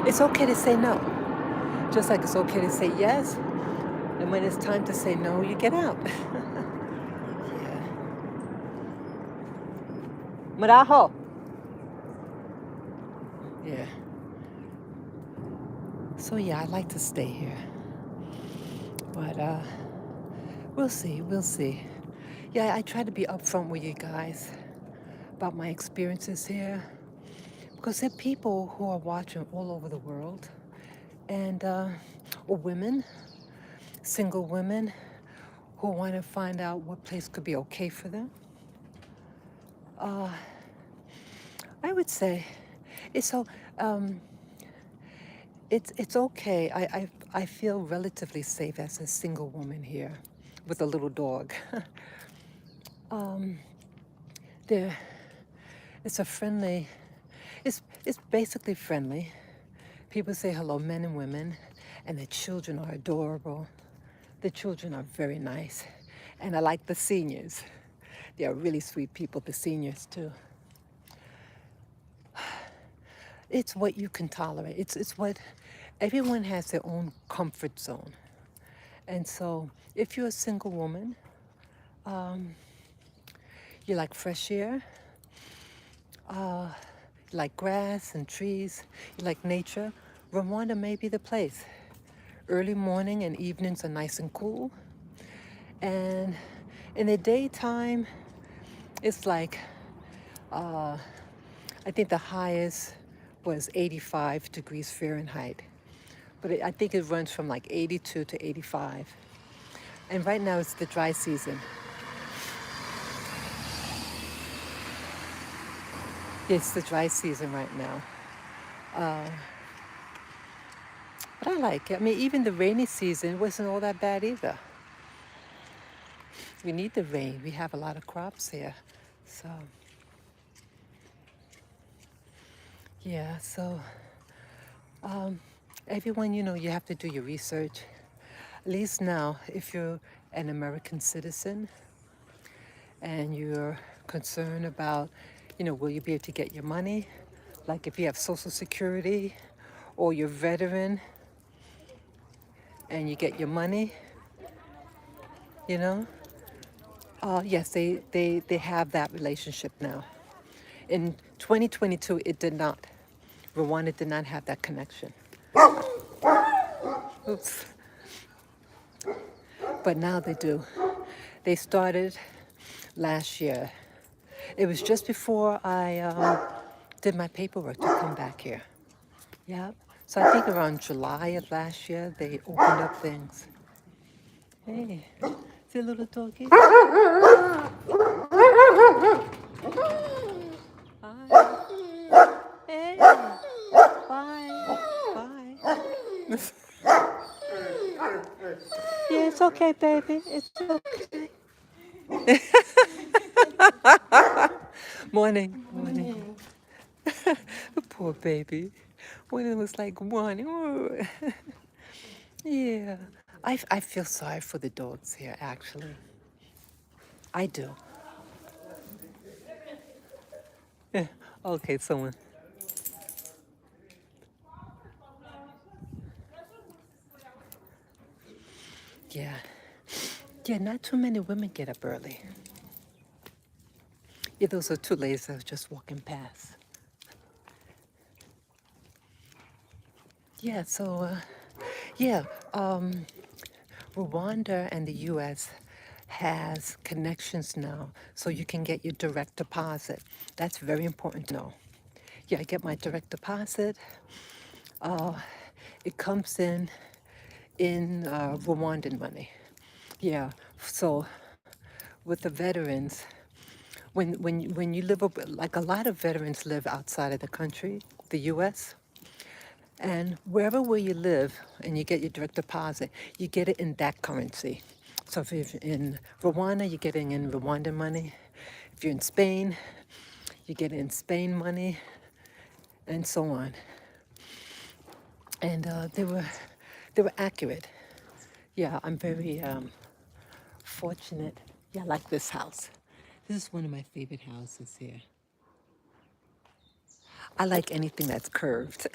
It's okay to say no, just like it's okay to say yes. And when it's time to say no, you get out. Yeah. Marajo. Yeah. So yeah, I'd like to stay here, but we'll see. We'll see. Yeah, I try to be upfront with you guys about my experiences here because there are people who are watching all over the world, and or women, single women, who want to find out what place could be okay for them. Uh, I would say it's so. Um, it's okay. I feel relatively safe as a single woman here with a little dog. um, there, it's a friendly. It's basically friendly. People say hello, men and women, and the children are adorable. The children are very nice, and I like the seniors. They are really sweet people. The seniors too. It's what you can tolerate. It's what everyone has their own comfort zone. And so, if you're a single woman, um, you like fresh air, uh, you like grass and trees, you like nature, Rwanda may be the place. Early morning and evenings are nice and cool. And in the daytime, it's like, uh, I think the highest was 85 degrees Fahrenheit. But I think it runs from like 82 to 85. And right now it's the dry season. It's the dry season right now. Uh, but I like it. I mean, even the rainy season wasn't all that bad either. We need the rain. We have a lot of crops here. So, yeah, so um, everyone, you have to do your research. At least now, if you're an American citizen and you're concerned about, will you be able to get your money? Like if you have Social Security or you're veteran and you get your money, you know? Yes, they have that relationship now. In 2022, it did not. Rwanda did not have that connection. Oops. But now they do. They started last year. It was just before I did my paperwork to come back here. Yeah. So I think around July of last year, they opened up things. Hey, see a little doggy? Hi. Hey. Bye. Bye. Yeah, it's okay, baby. It's okay. Morning. Morning. Poor baby. When it was like one. Ooh. Yeah. I feel sorry for the dogs here, actually. I do. Yeah. Okay, someone. Yeah. Yeah, not too many women get up early. Yeah, those are two ladies that was just walking past. Yeah, so, yeah, Rwanda and the U.S. has connections now, so you can get your direct deposit. That's very important to know. Yeah, I get my direct deposit. Uh, it comes in Rwandan money. Yeah, so with the veterans, When you live up, like a lot of veterans live outside of the country, the U.S., and wherever where you live and you get your direct deposit, you get it in that currency. So if you're in Rwanda, you're getting in Rwandan money. If you're in Spain, you get it in Spain money, and so on. And they were accurate. Yeah, I'm very fortunate. Yeah, I like this house. This is one of my favorite houses here. I like anything that's curved.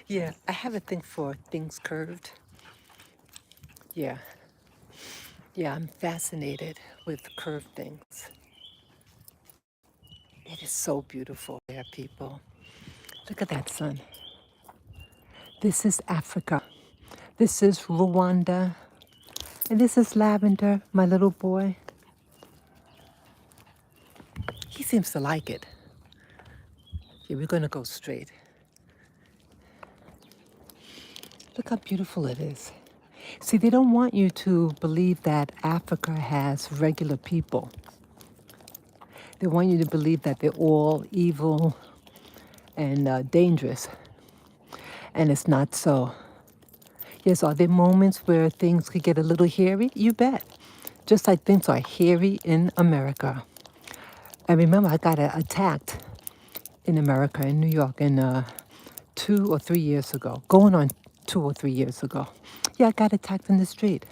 Yeah, I have a thing for things curved. Yeah, yeah, I'm fascinated with curved things. It is so beautiful there, people. Look at that sun. This is Africa. This is Rwanda. And this is Lavender, my little boy. He seems to like it. Yeah, we're going to go straight. Look how beautiful it is. See, they don't want you to believe that Africa has regular people. They want you to believe that they're all evil and dangerous. And it's not so. Yes, are there moments where things could get a little hairy? You bet. Just like things are hairy in America. I remember I got attacked in America, in New York, in 2 or 3 years ago. Going on 2 or 3 years ago. Yeah, I got attacked in the street.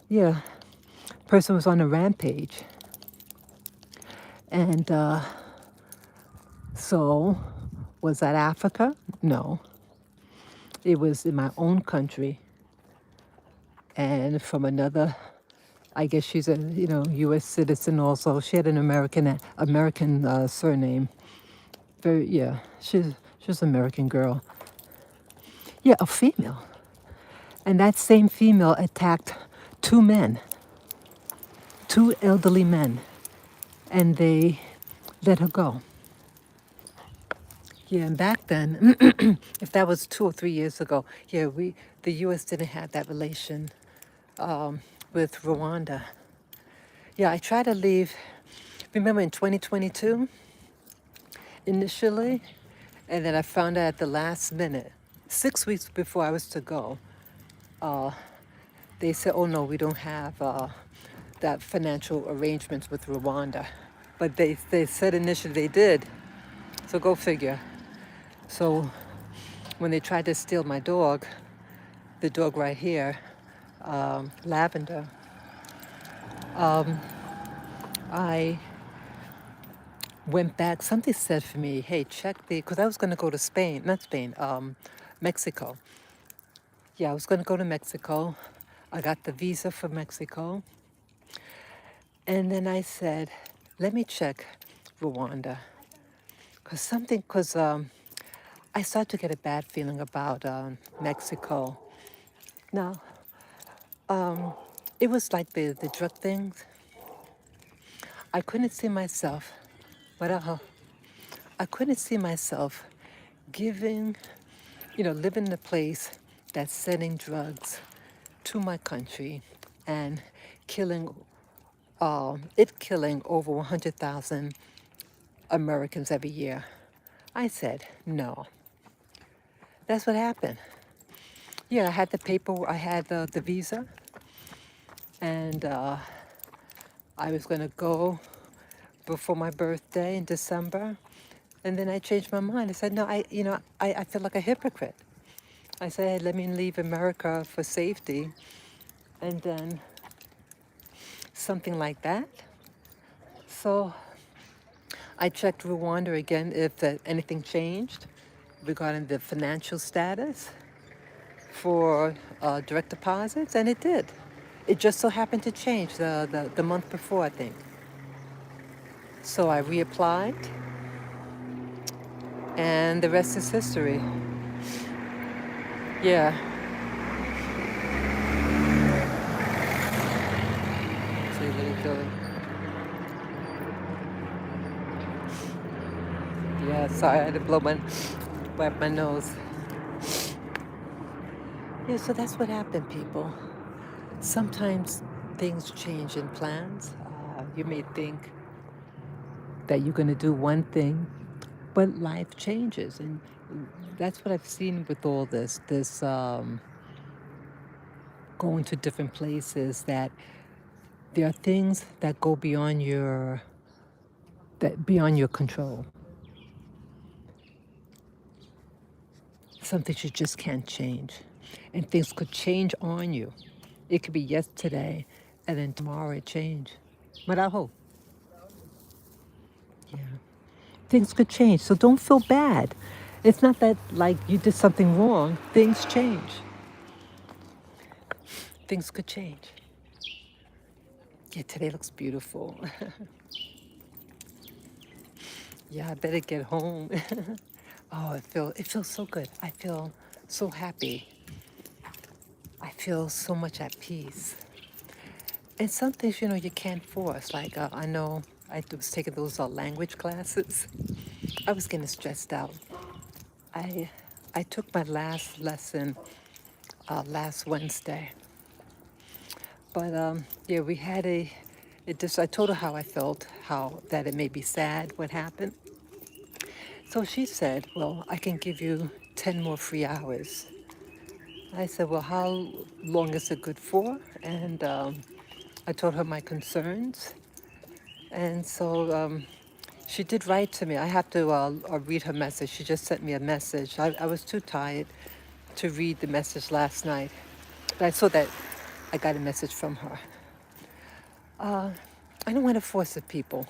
Yeah, person was on a rampage. And so, was that Africa? No. It was in my own country. And from another, I guess she's a U.S. citizen also. She had an American surname. Very yeah, she's an American girl. Yeah, a female. And that same female attacked two men, two elderly men, and they let her go. Yeah, and back then, if that was 2 or 3 years ago, yeah, the U.S. didn't have that relation with Rwanda. Yeah, I tried to leave. Remember in 2022, initially, and then I found out at the last minute, 6 weeks before I was to go, they said, "Oh no, we don't have that financial arrangements with Rwanda," but they said initially they did. So go figure. So when they tried to steal my dog, the dog right here, Lavender, I went back. Something said for me, "Hey, check because I was going to go to Spain, not Spain, Mexico." Yeah, I was going to go to Mexico. I got the visa for Mexico. And then I said, let me check Rwanda. Because I started to get a bad feeling about Mexico. Now, it was like the drug things. I couldn't see myself, but I couldn't see myself giving, living in a place that's selling drugs to my country and killing killing over 100,000 Americans every year. I said, no. That's what happened. Yeah, I had the paper, I had the visa, and I was going to go before my birthday in December. And then I changed my mind. I said, no, I feel like a hypocrite. I said, hey, let me leave America for safety. And then something like that. So I checked Rwanda again if anything changed regarding the financial status for direct deposits, and it did. It just so happened to change the month before, I think. So I reapplied, and the rest is history. Yeah. See what he's doing. Yeah, sorry, I had to wipe my nose. Yeah, so that's what happened, people. Sometimes things change in plans. You may think that you're going to do one thing, but life changes. And that's what I've seen with all this going to different places, that there are things that go beyond your control. Some things you just can't change. And things could change on you. It could be yesterday, and then tomorrow it change. But I hope, yeah. Things could change. So don't feel bad. It's not that like you did something wrong. Things change. Things could change. Yeah, today looks beautiful. Yeah, I better get home. Oh, it feels so good. I feel so happy. I feel so much at peace. And some things, you can't force. Like I know I was taking those language classes. I was getting stressed out. I I took my last lesson last Wednesday, but yeah, we had a. It just I told her how I felt, how that it made me sad what happened. So she said, "Well, I can give you 10 more free hours." I said, "Well, how long is it good for?" And I told her my concerns, and so she did write to me. I have to read her message. She just sent me a message. I was too tired to read the message last night, but I saw that I got a message from her. I don't want to force the people.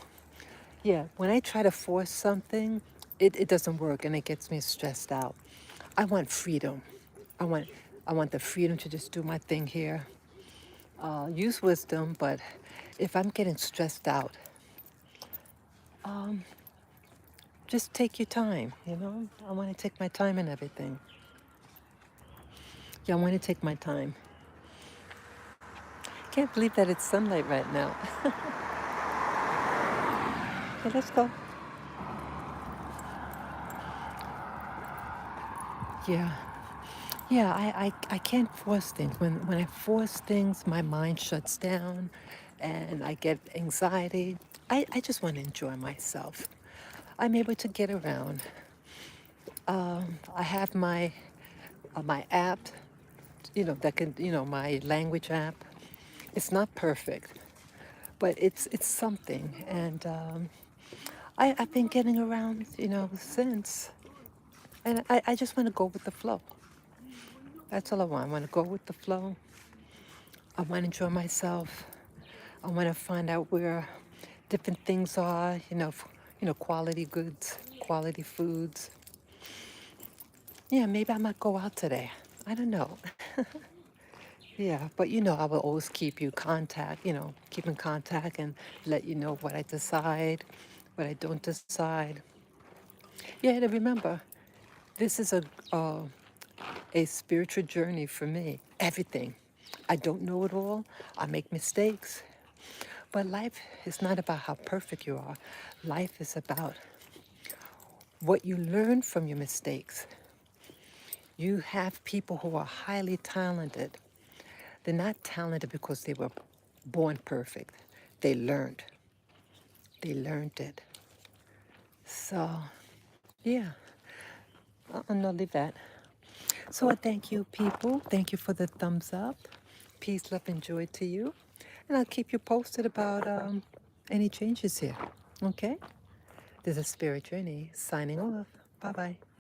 Yeah, when I try to force something, it doesn't work and it gets me stressed out. I want freedom. I want I want the freedom to just do my thing here. Use wisdom, but if I'm getting stressed out, just take your time. I want to take my time and everything. Yeah, I want to take my time. Can't believe that it's sunlight right now. Okay, let's go. Yeah. Yeah, I can't force things. When I force things, my mind shuts down and I get anxiety. I just want to enjoy myself. I'm able to get around. I have my app, that can, my language app. It's not perfect, but it's something. And I've been getting around, since. And I just want to go with the flow. That's all I want. I want to go with the flow. I want to enjoy myself. I want to find out where different things are, quality goods, quality foods. Yeah, maybe I might go out today. I don't know. Yeah, but I will always keep in contact and let you know what I decide, what I don't decide. Yeah, and remember, this is a spiritual journey for me. Everything. I don't know it all. I make mistakes. But life is not about how perfect you are. Life is about what you learn from your mistakes. You have people who are highly talented. They're not talented because they were born perfect. They learned. They learned it. So, yeah, I'll not leave that. So I thank you, people. Thank you for the thumbs up. Peace, love, and joy to you. And I'll keep you posted about any changes here. Okay? This is Spirit Journey signing off. Bye bye.